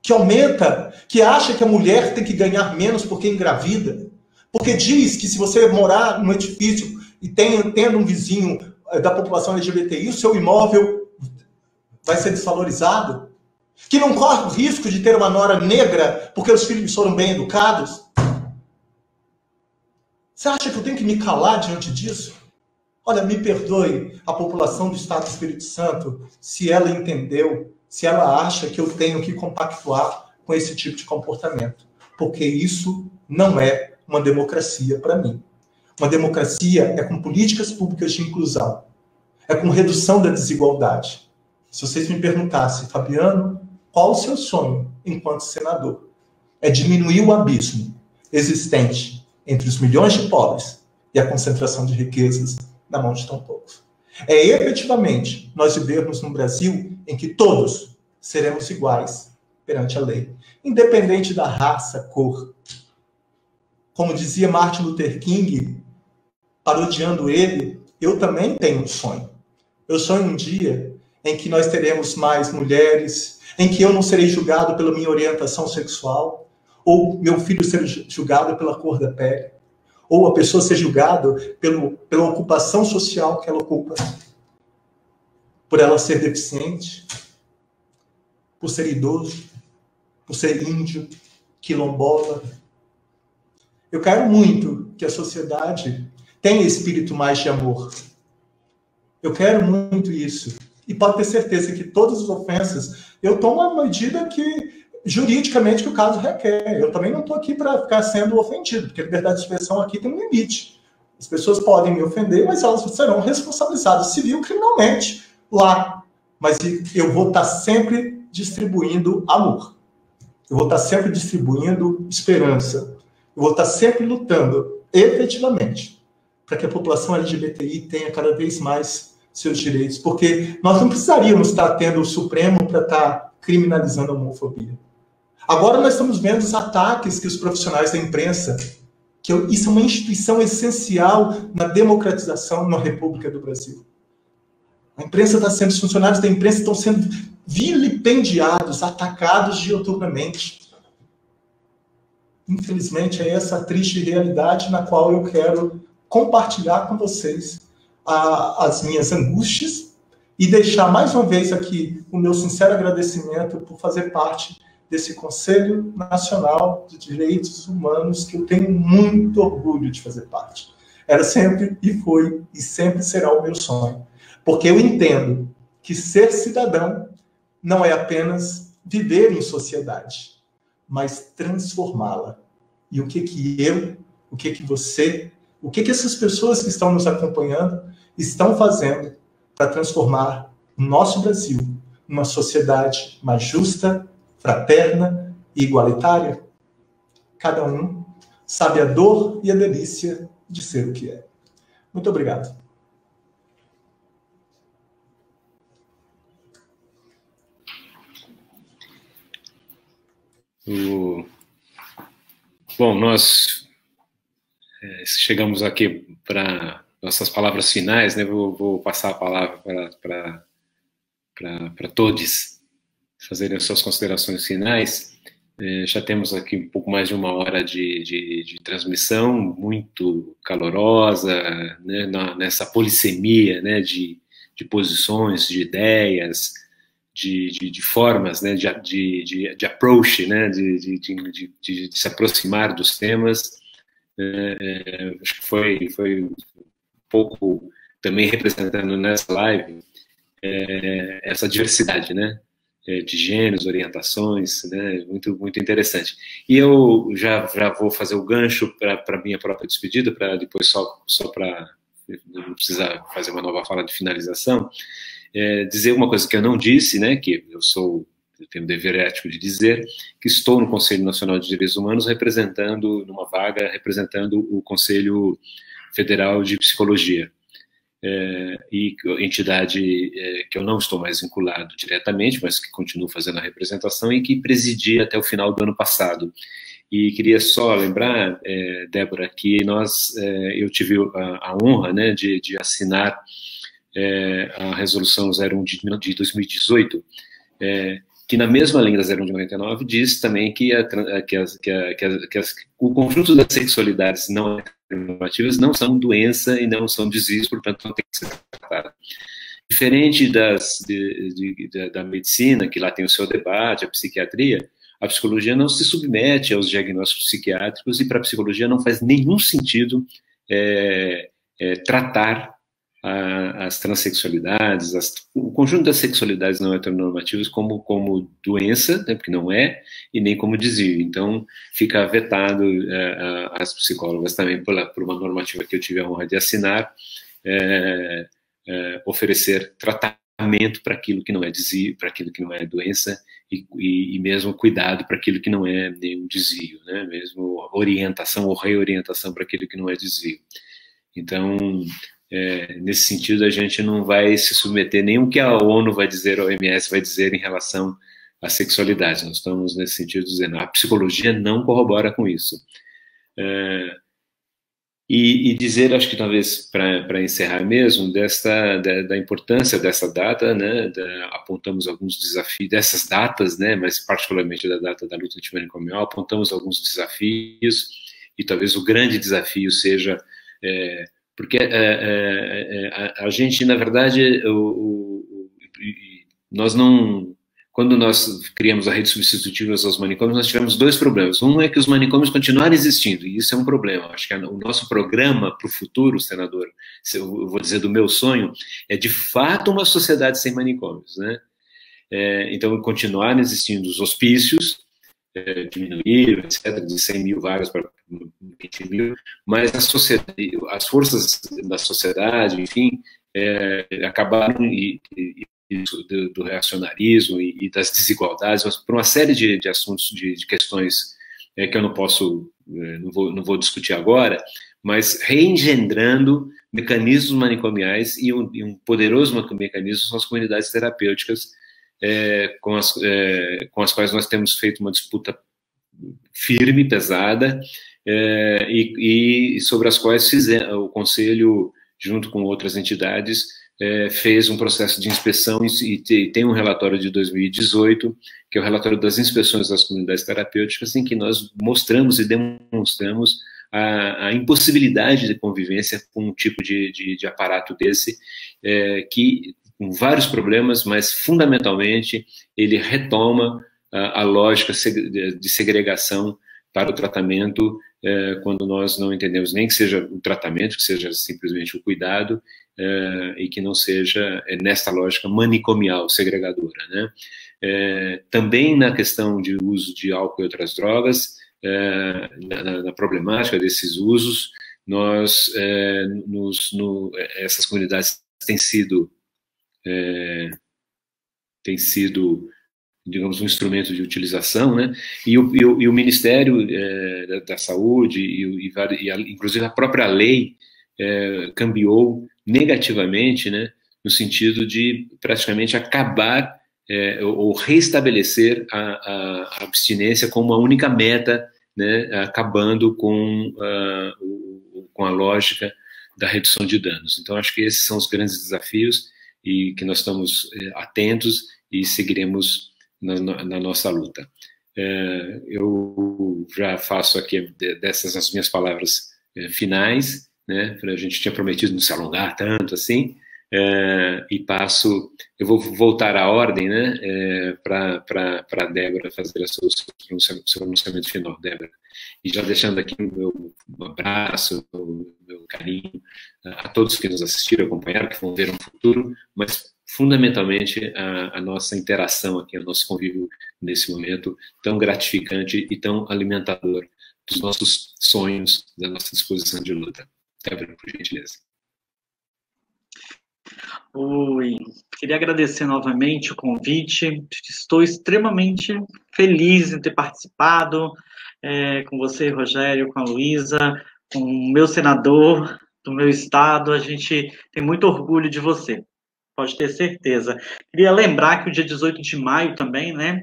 que aumenta, que acha que a mulher tem que ganhar menos porque engravida, porque diz que se você morar num edifício e tendo um vizinho da população LGBTI, o seu imóvel vai ser desvalorizado, que não corre o risco de ter uma nora negra porque os filhos foram bem educados. Você acha que eu tenho que me calar diante disso? Olha, me perdoe a população do Estado do Espírito Santo se ela entendeu, se ela acha que eu tenho que compactuar com esse tipo de comportamento, porque isso não é uma democracia para mim. Uma democracia é com políticas públicas de inclusão, é com redução da desigualdade. Se vocês me perguntassem, Fabiano, qual o seu sonho enquanto senador? É diminuir o abismo existente entre os milhões de pobres e a concentração de riquezas na mão de tão poucos. É efetivamente nós vivermos num Brasil em que todos seremos iguais perante a lei, independente da raça, cor. Como dizia Martin Luther King, parodiando ele, eu também tenho um sonho. Eu sonho um dia em que nós teremos mais mulheres, em que eu não serei julgado pela minha orientação sexual, ou meu filho ser julgado pela cor da pele, ou a pessoa ser julgada pela ocupação social que ela ocupa, por ela ser deficiente, por ser idoso, por ser índio, quilombola. Eu quero muito que a sociedade tenha espírito mais de amor. Eu quero muito isso. E pode ter certeza que todas as ofensas, eu tomo a medida que, juridicamente, que o caso requer. Eu também não estou aqui para ficar sendo ofendido, porque a liberdade de expressão aqui tem um limite. As pessoas podem me ofender, mas elas serão responsabilizadas civil criminalmente lá. Mas eu vou estar sempre distribuindo amor. Eu vou estar sempre distribuindo esperança. Eu vou estar sempre lutando, efetivamente, para que a população LGBTI tenha cada vez mais seus direitos, porque nós não precisaríamos estar tendo o Supremo para estar criminalizando a homofobia. Agora nós estamos vendo os ataques que os profissionais da imprensa, isso é uma instituição essencial na democratização na República do Brasil. A imprensa está sendo, os funcionários da imprensa estão sendo vilipendiados, atacados diuturnamente. Infelizmente, é essa a triste realidade na qual eu quero compartilhar com vocês as minhas angústias e deixar mais uma vez aqui o meu sincero agradecimento por fazer parte desse Conselho Nacional de Direitos Humanos, que eu tenho muito orgulho de fazer parte. Era sempre, e foi, e sempre será o meu sonho. Porque eu entendo que ser cidadão não é apenas viver em sociedade, mas transformá-la. E o que você, o que essas pessoas que estão nos acompanhando estão fazendo para transformar o nosso Brasil numa sociedade mais justa, fraterna e igualitária? Cada um sabe a dor e a delícia de ser o que é. Muito obrigado. Bom, nós chegamos aqui para nossas palavras finais, né? Vou passar a palavra para todos fazerem as suas considerações finais. Já temos aqui um pouco mais de 1 hora de transmissão, muito calorosa, né? Nessa polissemia, né? de posições, de ideias, de formas, né? de approach, né? de se aproximar dos temas. Acho que foi um pouco também representando nessa live essa diversidade, né? De gêneros, orientações, né? Muito interessante. E eu já vou fazer o gancho para minha própria despedida, para depois só para não precisar fazer uma nova fala de finalização, dizer uma coisa que eu não disse, né? Que eu tenho o dever ético de dizer que estou no Conselho Nacional de Direitos Humanos representando o Conselho Federal de Psicologia. E entidade que eu não estou mais vinculado diretamente, mas que continuo fazendo a representação e que presidi até o final do ano passado. E queria só lembrar, Débora, que eu tive a honra, né, de assinar a Resolução 01 de 2018, que na mesma linha da 01 de 99 diz também que o conjunto das sexualidades não heteronormativas não são doença e não são desvios, portanto não tem que ser tratada. Diferente da medicina, que lá tem o seu debate, a psiquiatria, a psicologia não se submete aos diagnósticos psiquiátricos e para a psicologia não faz nenhum sentido tratar as transexualidades, o conjunto das sexualidades não heteronormativas como doença, né, porque não é, e nem como desvio. Então, fica vetado as psicólogas também, por uma normativa que eu tive a honra de assinar, oferecer tratamento para aquilo que não é desvio, para aquilo que não é doença, e mesmo cuidado para aquilo que não é nenhum desvio, né, mesmo orientação ou reorientação para aquilo que não é desvio. Então, nesse sentido, a gente não vai se submeter nem o que a ONU vai dizer, a OMS vai dizer em relação à sexualidade. Nós estamos, nesse sentido, dizendo a psicologia não corrobora com isso. E dizer, acho que talvez para encerrar mesmo, da importância dessa data, né, apontamos alguns desafios dessas datas, né, mas particularmente da data da luta antimanicomial, apontamos alguns desafios, e talvez o grande desafio seja... porque a gente, na verdade, nós não... Quando nós criamos a rede substitutiva aos manicômios, nós tivemos 2 problemas. Um é que os manicômios continuaram existindo, e isso é um problema. Acho que o nosso programa para o futuro, senador, eu vou dizer do meu sonho, é de fato uma sociedade sem manicômios, né? Então, continuaram existindo os hospícios, diminuíram, etc., de 100 mil vagas para 20 mil, mas as forças da sociedade, enfim, acabaram do reacionarismo e das desigualdades, por uma série de assuntos, de questões que eu não vou discutir agora, mas reengendrando mecanismos manicomiais e um poderoso mecanismo são as comunidades terapêuticas, com as quais nós temos feito uma disputa firme, pesada, e sobre as quais o Conselho, junto com outras entidades, fez um processo de inspeção e tem um relatório de 2018, que é o relatório das inspeções das comunidades terapêuticas, em que nós mostramos e demonstramos a impossibilidade de convivência com um tipo de aparato desse, que com vários problemas, mas fundamentalmente ele retoma a lógica de segregação para o tratamento, quando nós não entendemos nem que seja o tratamento, que seja simplesmente o cuidado, e que não seja nesta lógica manicomial, segregadora, né? Também na questão de uso de álcool e outras drogas, na problemática desses usos, essas comunidades têm sido, digamos, um instrumento de utilização, né? E o Ministério da Saúde inclusive a própria lei cambiou negativamente, né? No sentido de praticamente acabar ou restabelecer a abstinência como a única meta, né? Acabando com a lógica da redução de danos. Então, acho que esses são os grandes desafios e que nós estamos atentos e seguiremos na nossa luta. Eu já faço aqui dessas as minhas palavras finais, né? A gente tinha prometido não se alongar tanto assim, e eu vou voltar à ordem, né? Para a Débora fazer o seu pronunciamento final, Débora. E já deixando aqui o meu abraço, o meu carinho a todos que nos assistiram, acompanharam, que vão ver no futuro, mas fundamentalmente a nossa interação aqui, o nosso convívio nesse momento tão gratificante e tão alimentador dos nossos sonhos, da nossa disposição de luta. Débora, por gentileza. Oi, queria agradecer novamente o convite. Estou extremamente feliz em ter participado com você, Rogério, com a Luísa, com o meu senador do meu estado. A gente tem muito orgulho de você, pode ter certeza. Queria lembrar que o dia 18 de maio também, né,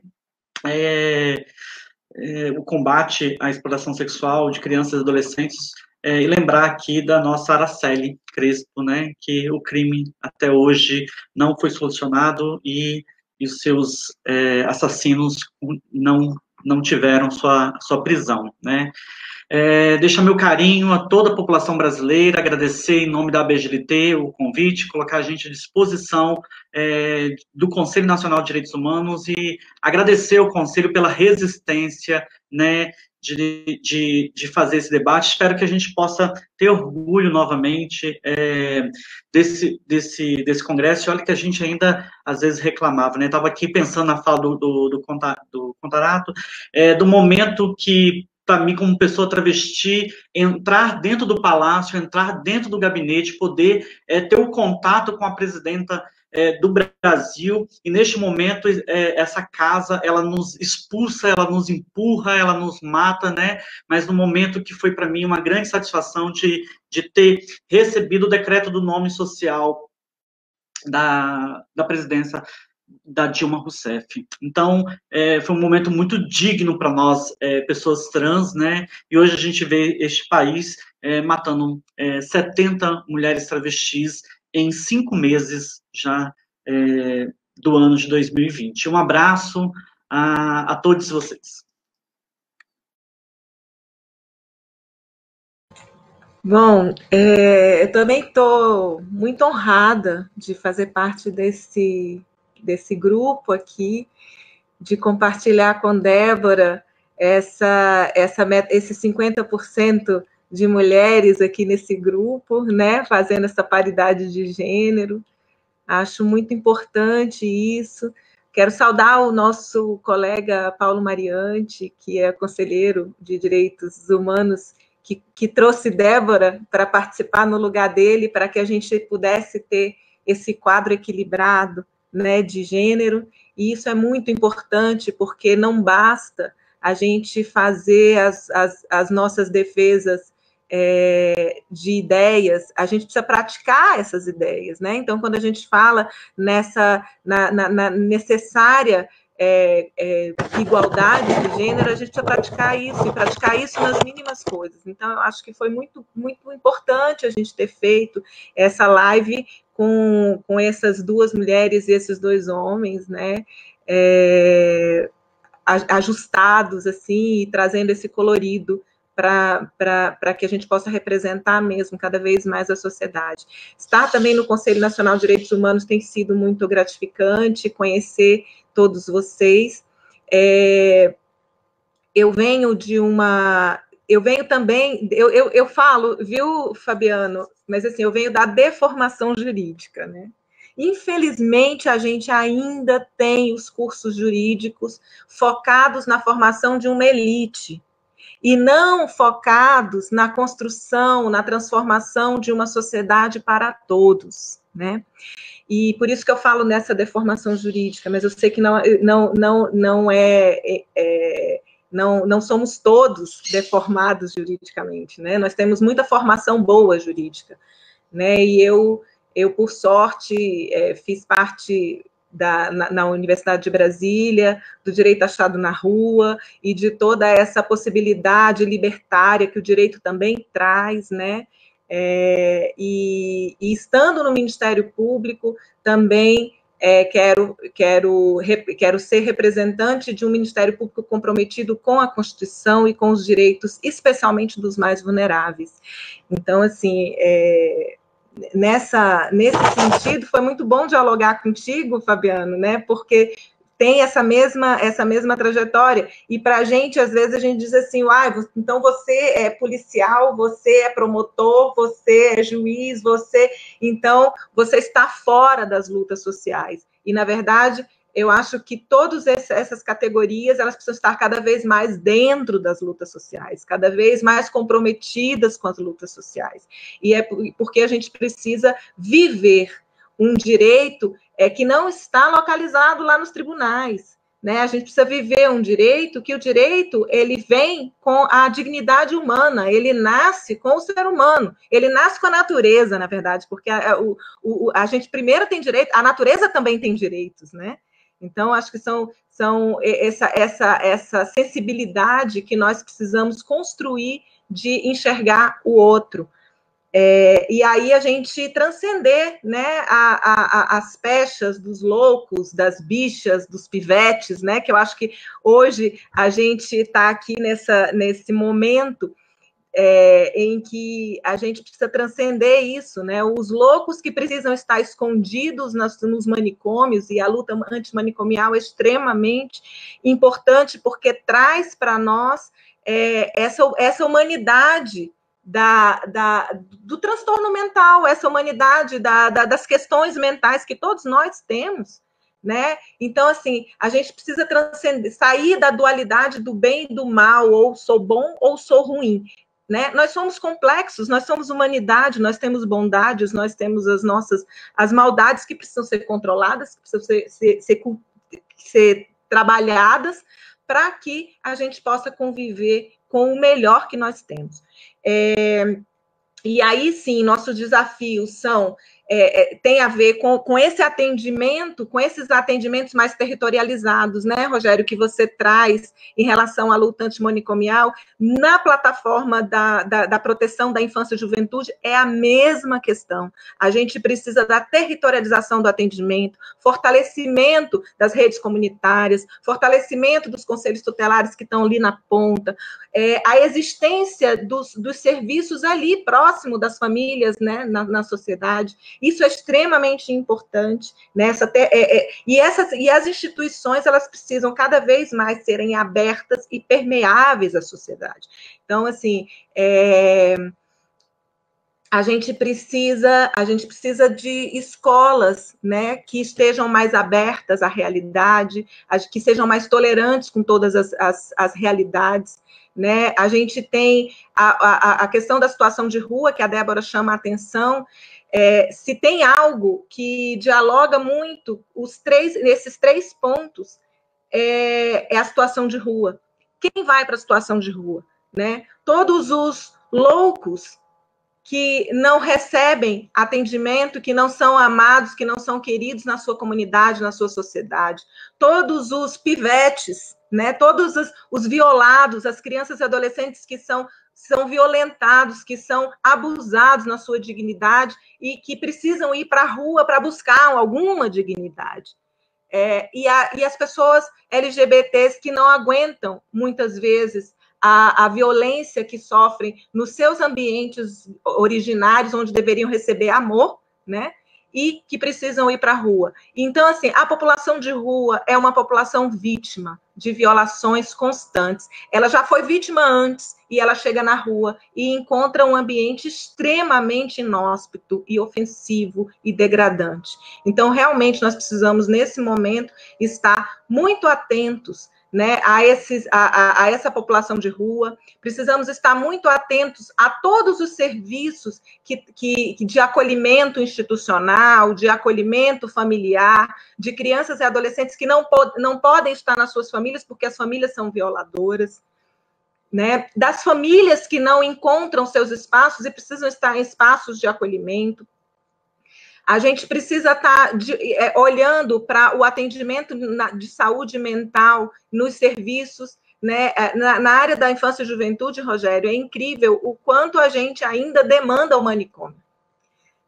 o combate à exploração sexual de crianças e adolescentes, e lembrar aqui da nossa Araceli Crespo, né, que o crime até hoje não foi solucionado e os seus assassinos não tiveram sua prisão, né. Deixar meu carinho a toda a população brasileira, agradecer em nome da ABGLT o convite, colocar a gente à disposição do Conselho Nacional de Direitos Humanos e agradecer ao Conselho pela resistência, né, de fazer esse debate. Espero que a gente possa ter orgulho novamente desse congresso. E olha que a gente ainda, às vezes, reclamava, né? Estava aqui pensando na fala do Contarato, do momento que, para mim, como pessoa travesti, entrar dentro do palácio, entrar dentro do gabinete, poder ter o contato com a presidenta do Brasil, e neste momento essa casa, ela nos expulsa, ela nos empurra, ela nos mata, né? Mas no momento que foi para mim uma grande satisfação de ter recebido o decreto do nome social da presidência da Dilma Rousseff. Então, foi um momento muito digno para nós, pessoas trans, né? E hoje a gente vê este país matando 70 mulheres travestis em 5 meses já do ano de 2020. Um abraço a todos vocês. Bom, eu também estou muito honrada de fazer parte desse grupo aqui, de compartilhar com Débora esses 50% de mulheres aqui nesse grupo, né, fazendo essa paridade de gênero. Acho muito importante isso. Quero saudar o nosso colega Paulo Mariante, que é conselheiro de Direitos Humanos, que trouxe Débora para participar no lugar dele, para que a gente pudesse ter esse quadro equilibrado, né, de gênero. E isso é muito importante, porque não basta a gente fazer as nossas defesas de ideias, a gente precisa praticar essas ideias, né? Então, quando a gente fala na necessária igualdade de gênero, a gente precisa praticar isso, e praticar isso nas mínimas coisas. Então, eu acho que foi muito, muito importante a gente ter feito essa live com essas 2 mulheres e esses 2 homens, né? Ajustados, assim, e trazendo esse colorido para que a gente possa representar mesmo cada vez mais a sociedade. Estar também no Conselho Nacional de Direitos Humanos tem sido muito gratificante, conhecer todos vocês. Eu venho também, eu falo, viu, Fabiano, mas assim, eu venho da deformação jurídica, né? Infelizmente, a gente ainda tem os cursos jurídicos focados na formação de uma elite, e não focados na construção, na transformação de uma sociedade para todos, né? E por isso que eu falo nessa deformação jurídica, mas eu sei que não somos todos deformados juridicamente, né? Nós temos muita formação boa jurídica, né? E eu por sorte, fiz parte na Universidade de Brasília, do direito achado na rua, e de toda essa possibilidade libertária que o direito também traz, né? E estando no Ministério Público, também quero ser representante de um Ministério Público comprometido com a Constituição e com os direitos, especialmente dos mais vulneráveis. Então, assim, nesse sentido, foi muito bom dialogar contigo, Fabiano, né? Porque tem essa mesma trajetória, e para a gente, às vezes, a gente diz assim, então você é policial, você é promotor, você é juiz, então você está fora das lutas sociais. E, na verdade, eu acho que todas essas categorias, elas precisam estar cada vez mais dentro das lutas sociais, cada vez mais comprometidas com as lutas sociais. E é porque a gente precisa viver um direito que não está localizado lá nos tribunais, né? A gente precisa viver um direito, que o direito, ele vem com a dignidade humana, ele nasce com o ser humano, ele nasce com a natureza, na verdade, porque a gente primeiro tem direito, a natureza também tem direitos, né? Então, acho que são essa sensibilidade que nós precisamos construir de enxergar o outro. E aí a gente transcender, né, as pechas dos loucos, das bichas, dos pivetes, né, que eu acho que hoje a gente está aqui nesse momento em que a gente precisa transcender isso, né, os loucos que precisam estar escondidos nos manicômios, e a luta antimanicomial é extremamente importante, porque traz para nós essa humanidade do transtorno mental, essa humanidade das questões mentais que todos nós temos, né? Então, assim, a gente precisa sair da dualidade do bem e do mal, ou sou bom ou sou ruim, né? Nós somos complexos, nós somos humanidade, nós temos bondades, nós temos as maldades que precisam ser controladas, que precisam ser trabalhadas, para que a gente possa conviver com o melhor que nós temos. E aí, sim, nossos desafios tem a ver com esse atendimento, com esses atendimentos mais territorializados, né, Rogério, que você traz em relação à luta antimanicomial, na plataforma da proteção da infância e juventude, é a mesma questão. A gente precisa da territorialização do atendimento, fortalecimento das redes comunitárias, fortalecimento dos conselhos tutelares que estão ali na ponta, a existência dos serviços ali, próximo das famílias, né, na sociedade. Isso é extremamente importante, né? E as instituições, elas precisam cada vez mais serem abertas e permeáveis à sociedade. Então, assim, a gente precisa de escolas, né, que estejam mais abertas à realidade, que sejam mais tolerantes com todas as realidades, né? A gente tem a questão da situação de rua, que a Débora chama a atenção. Se tem algo que dialoga muito nesses 3 pontos, é a situação de rua. Quem vai para a situação de rua, né? Todos os loucos que não recebem atendimento, que não são amados, que não são queridos na sua comunidade, na sua sociedade. Todos os pivetes, né? Todos os violados, as crianças e adolescentes que são violentados, que são abusados na sua dignidade e que precisam ir para a rua para buscar alguma dignidade. E as pessoas LGBTs que não aguentam, muitas vezes, a violência que sofrem nos seus ambientes originários, onde deveriam receber amor, né? e que precisam ir para a rua. Então, assim, a população de rua é uma população vítima de violações constantes. Ela já foi vítima antes e ela chega na rua e encontra um ambiente extremamente inóspito e ofensivo e degradante. Então, realmente, nós precisamos, nesse momento, estar muito atentos, né, a essa população de rua. Precisamos estar muito atentos a todos os serviços de acolhimento institucional, de acolhimento familiar, de crianças e adolescentes que não podem estar nas suas famílias porque as famílias são violadoras, né, das famílias que não encontram seus espaços e precisam estar em espaços de acolhimento. A gente precisa estar olhando para o atendimento de saúde mental nos serviços, né? Na área da infância e juventude, Rogério, é incrível o quanto a gente ainda demanda o manicômio,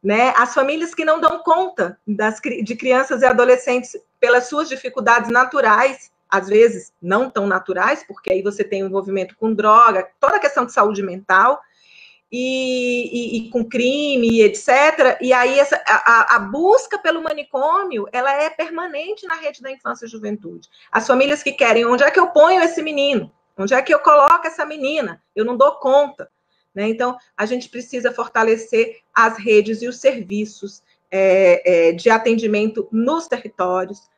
né? As famílias que não dão conta de crianças e adolescentes pelas suas dificuldades naturais, às vezes não tão naturais, porque aí você tem o envolvimento com droga, toda a questão de saúde mental, e com crime, etc. E aí a busca pelo manicômio, ela é permanente na rede da infância e juventude. As famílias que querem, onde é que eu ponho esse menino? Onde é que eu coloco essa menina? Eu não dou conta, né? Então, a gente precisa fortalecer as redes e os serviços de atendimento nos territórios,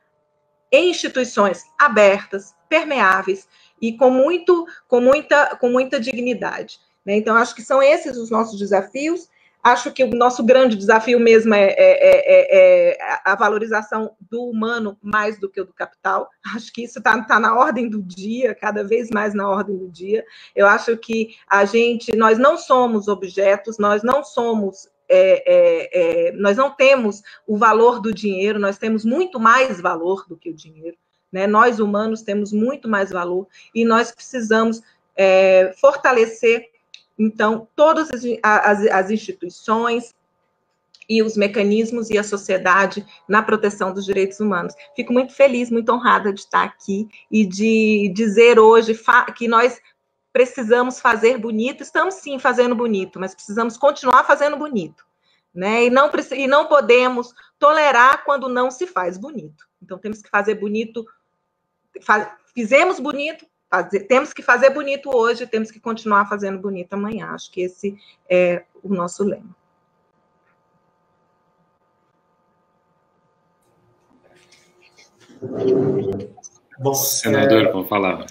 em instituições abertas, permeáveis e com muita dignidade. Então, acho que são esses os nossos desafios. Acho que o nosso grande desafio mesmo é a valorização do humano mais do que o do capital. Acho que isso está na ordem do dia, cada vez mais na ordem do dia. Eu acho que nós não somos objetos, nós não somos, nós não temos o valor do dinheiro, nós temos muito mais valor do que o dinheiro, né? Nós, humanos, temos muito mais valor e nós precisamos fortalecer, então, todas as instituições e os mecanismos e a sociedade na proteção dos direitos humanos. Fico muito feliz, muito honrada de estar aqui e de dizer hoje que nós precisamos fazer bonito. Estamos, sim, fazendo bonito, mas precisamos continuar fazendo bonito, né? E não podemos tolerar quando não se faz bonito. Então, temos que fazer bonito. Fizemos bonito, temos que fazer bonito hoje, temos que continuar fazendo bonito amanhã. Acho que esse é o nosso lema. Bom, senador, vamos falar.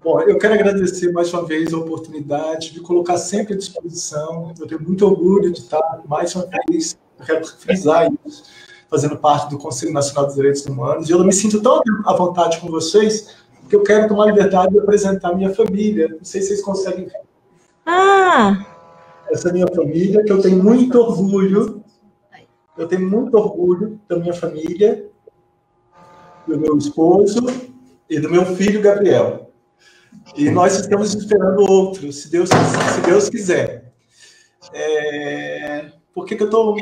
Bom, eu quero agradecer mais uma vez a oportunidade de colocar sempre à disposição. Eu tenho muito orgulho de estar, mais uma vez, eu quero frisar isso, fazendo parte do Conselho Nacional dos Direitos Humanos, e eu me sinto tão à vontade com vocês, porque eu quero tomar a liberdade de apresentar a minha família. Não sei se vocês conseguem ver. Essa é a minha família, que eu tenho muito orgulho. Eu tenho muito orgulho da minha família, do meu esposo e do meu filho, Gabriel. E nós estamos esperando outro, se Deus quiser. Por que eu estou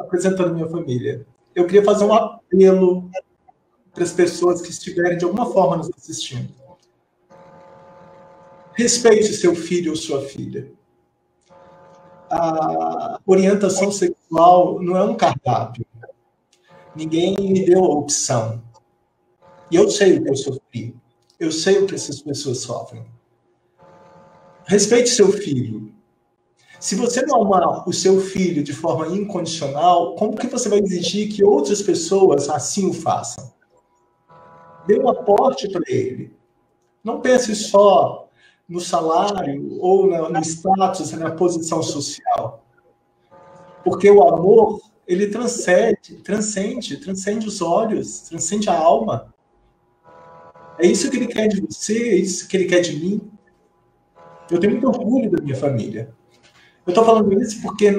apresentando a minha família? Eu queria fazer um apelo para as pessoas que estiverem de alguma forma nos assistindo. Respeite seu filho ou sua filha. A orientação sexual não é um cardápio. Ninguém me deu a opção. E eu sei o que eu sofri. Eu sei o que essas pessoas sofrem. Respeite seu filho. Se você não amar o seu filho de forma incondicional, como que você vai exigir que outras pessoas assim o façam? Dê um aporte para ele. Não pense só no salário ou no status, na posição social. Porque o amor, ele transcende os olhos, transcende a alma. É isso que ele quer de você, é isso que ele quer de mim. Eu tenho muito orgulho da minha família. Eu estou falando isso porque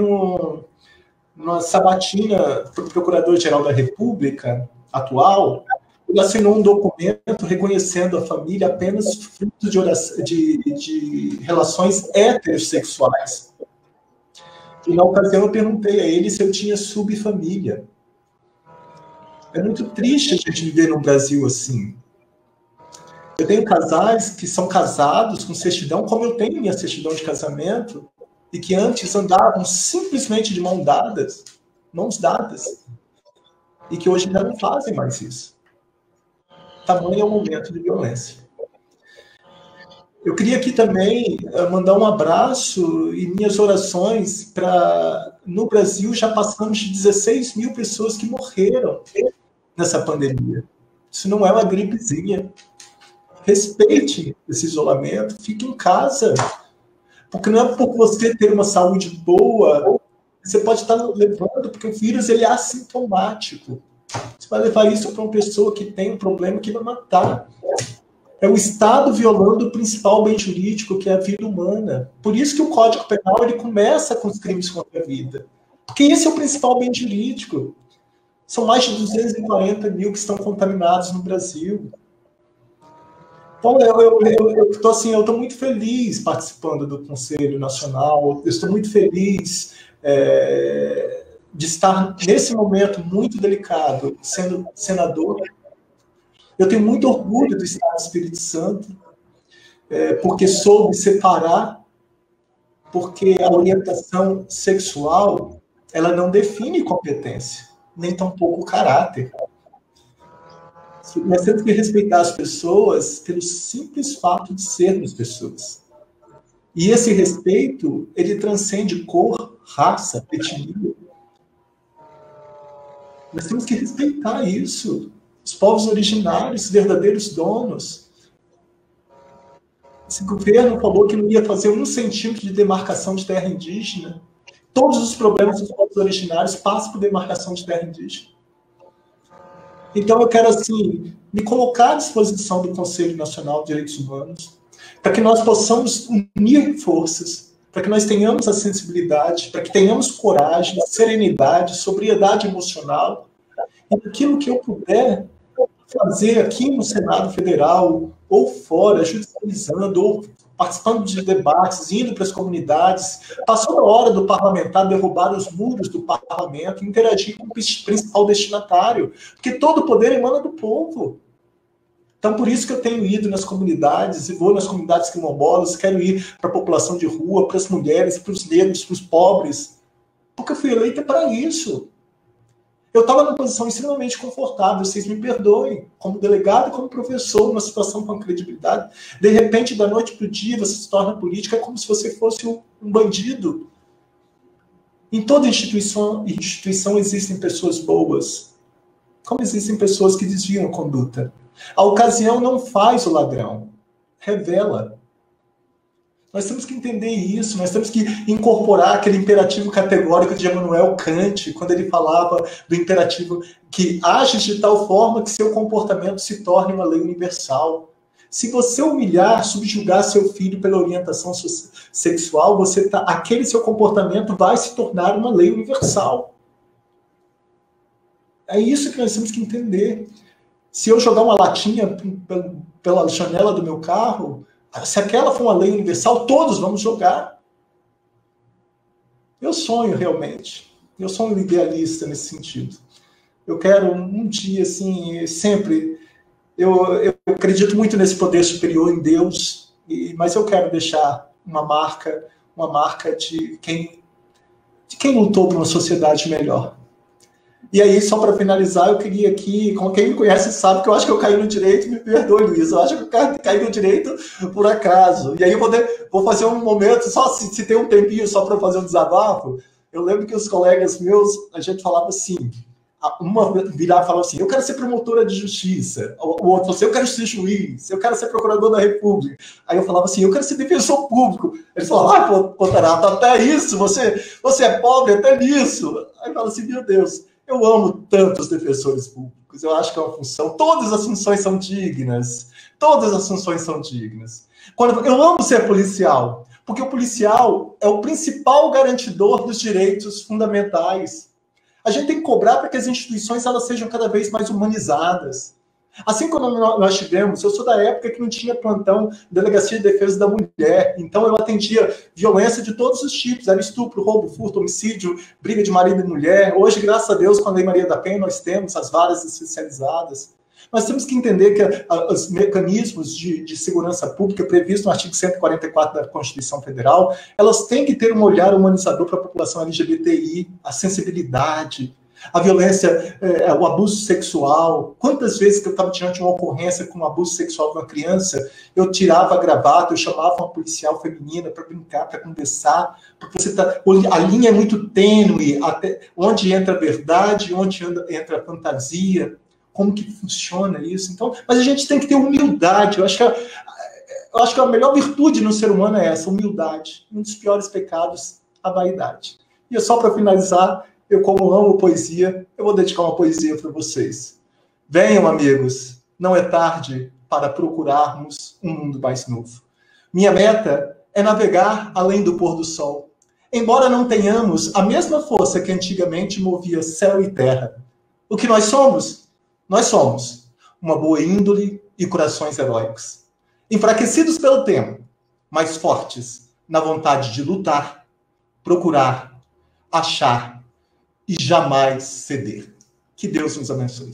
na sabatina do Procurador-Geral da República atual, ele assinou um documento reconhecendo a família apenas fruto de relações heterossexuais. E na ocasião eu perguntei a ele se eu tinha subfamília. É muito triste a gente viver num Brasil assim. Eu tenho casais que são casados com certidão, como eu tenho minha certidão de casamento, e que antes andavam simplesmente de mão dadas, mãos dadas, e que hoje ainda não fazem mais isso. Tamanho é o momento de violência. Eu queria aqui também mandar um abraço e minhas orações para... No Brasil, já passamos de 16 mil pessoas que morreram nessa pandemia. Isso não é uma gripezinha. Respeite esse isolamento, fique em casa. Porque não é por você ter uma saúde boa, você pode estar levando, porque o vírus ele é assintomático. Você vai levar isso para uma pessoa que tem um problema que vai matar. É o Estado violando o principal bem jurídico, que é a vida humana. Por isso que o Código Penal ele começa com os crimes contra a vida. Porque esse é o principal bem jurídico. São mais de 240 mil que estão contaminados no Brasil. Então, eu estou muito feliz participando do Conselho Nacional, eu estou muito feliz de estar nesse momento muito delicado, sendo senador. Eu tenho muito orgulho do Estado do Espírito Santo, porque soube separar, porque a orientação sexual, ela não define competência, nem tampouco caráter. Nós temos que respeitar as pessoas pelo simples fato de sermos pessoas. E esse respeito, ele transcende cor, raça, etnia. Nós temos que respeitar isso. Os povos originários, verdadeiros donos. Esse governo falou que não ia fazer 1 centímetro de demarcação de terra indígena. Todos os problemas dos povos originários passam por demarcação de terra indígena. Então, eu quero, assim, me colocar à disposição do Conselho Nacional de Direitos Humanos para que nós possamos unir forças, para que nós tenhamos a sensibilidade, para que tenhamos coragem, serenidade, sobriedade emocional, e aquilo que eu puder fazer aqui no Senado Federal, ou fora, judicializando, ou participando de debates, indo para as comunidades. Passou a hora do parlamentar derrubar os muros do parlamento, interagir com o principal destinatário, porque todo o poder emana do povo. Então, por isso que eu tenho ido nas comunidades, e vou nas comunidades quilombolas, quero ir para a população de rua, para as mulheres, para os negros, para os pobres, porque eu fui eleita para isso. Eu estava numa posição extremamente confortável, vocês me perdoem, como delegado, como professor, numa situação com credibilidade. De repente, da noite para o dia, você se torna política, é como se você fosse um bandido. Em toda instituição existem pessoas boas, como existem pessoas que desviam a conduta. A ocasião não faz o ladrão, revela. Nós temos que entender isso, nós temos que incorporar aquele imperativo categórico de Immanuel Kant, quando ele falava do imperativo que age de tal forma que seu comportamento se torne uma lei universal. Se você humilhar, subjugar seu filho pela orientação sexual, aquele seu comportamento vai se tornar uma lei universal. É isso que nós temos que entender. Se eu jogar uma latinha pela janela do meu carro, se aquela for uma lei universal, todos vamos jogar. Eu sonho realmente. Eu sou um idealista nesse sentido. Eu quero um dia, assim, sempre... Eu acredito muito nesse poder superior em Deus, mas eu quero deixar uma marca de quem lutou por uma sociedade melhor. E aí, só para finalizar, eu queria aqui, como quem me conhece sabe que eu acho que eu caí no direito, me perdoe, Luiz, eu acho que eu caí no direito por acaso. E aí eu vou fazer um momento, só se tem um tempinho só para fazer um desabafo. Eu lembro que os colegas meus, a gente falava assim, uma virava e falava assim, eu quero ser promotora de justiça. O outro falou assim, eu quero ser juiz, eu quero ser procurador da República. Aí eu falava assim, eu quero ser defensor público. Eles falavam, pô, Tarato, até isso, você é pobre até nisso. Aí eu falo assim, meu Deus, eu amo tanto os defensores públicos, eu acho que é uma função, todas as funções são dignas, todas as funções são dignas. Eu amo ser policial, porque o policial é o principal garantidor dos direitos fundamentais. A gente tem que cobrar para que as instituições elas sejam cada vez mais humanizadas. Assim como nós tivemos, eu sou da época que não tinha plantão Delegacia de Defesa da Mulher, então eu atendia violência de todos os tipos, era estupro, roubo, furto, homicídio, briga de marido e mulher. Hoje, graças a Deus, com a Lei Maria da Penha, nós temos as varas especializadas. Nós temos que entender que os mecanismos de segurança pública previstos no artigo 144 da Constituição Federal, elas têm que ter um olhar humanizador para a população LGBTI, a sensibilidade, a violência, o abuso sexual. Quantas vezes que eu estava diante de uma ocorrência com um abuso sexual de uma criança, eu tirava a gravata, eu chamava uma policial feminina para brincar, para conversar, porque a linha é muito tênue, até onde entra a verdade, onde entra a fantasia, como que funciona isso. Então, mas a gente tem que ter humildade. Eu acho que a melhor virtude no ser humano é essa, humildade. Um dos piores pecados, a vaidade. E só para finalizar, eu, como amo poesia, eu vou dedicar uma poesia para vocês. Venham, amigos, não é tarde para procurarmos um mundo mais novo. Minha meta é navegar além do pôr do sol. Embora não tenhamos a mesma força que antigamente movia céu e terra. O que nós somos? Nós somos uma boa índole e corações heróicos. Enfraquecidos pelo tempo, mas fortes na vontade de lutar, procurar, achar e jamais ceder. Que Deus nos abençoe.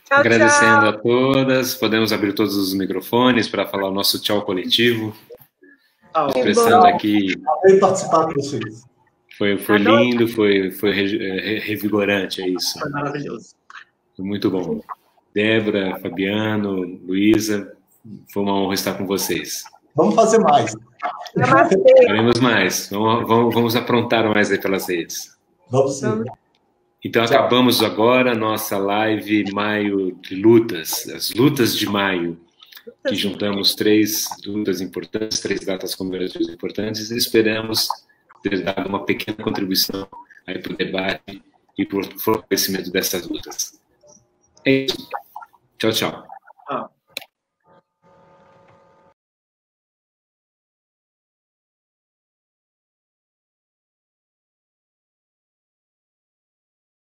Tchau, Agradecendo tchau. a todas, podemos abrir todos os microfones para falar o nosso tchau coletivo. Expressando aqui. Adorei participar com vocês. Foi lindo, foi revigorante, é isso. Foi maravilhoso. Foi muito bom. Débora, Fabiano, Luísa, foi uma honra estar com vocês. Vamos fazer mais. Faremos mais. Vamos aprontar mais aí pelas redes. Vamos sim. Então, acabamos agora a nossa live Maio de Lutas, as lutas de maio, que juntamos 3 lutas importantes, 3 datas comemorativas importantes, e esperamos ter dado uma pequena contribuição aí para o debate e para o fortalecimento dessas lutas. É isso. Tchau, tchau.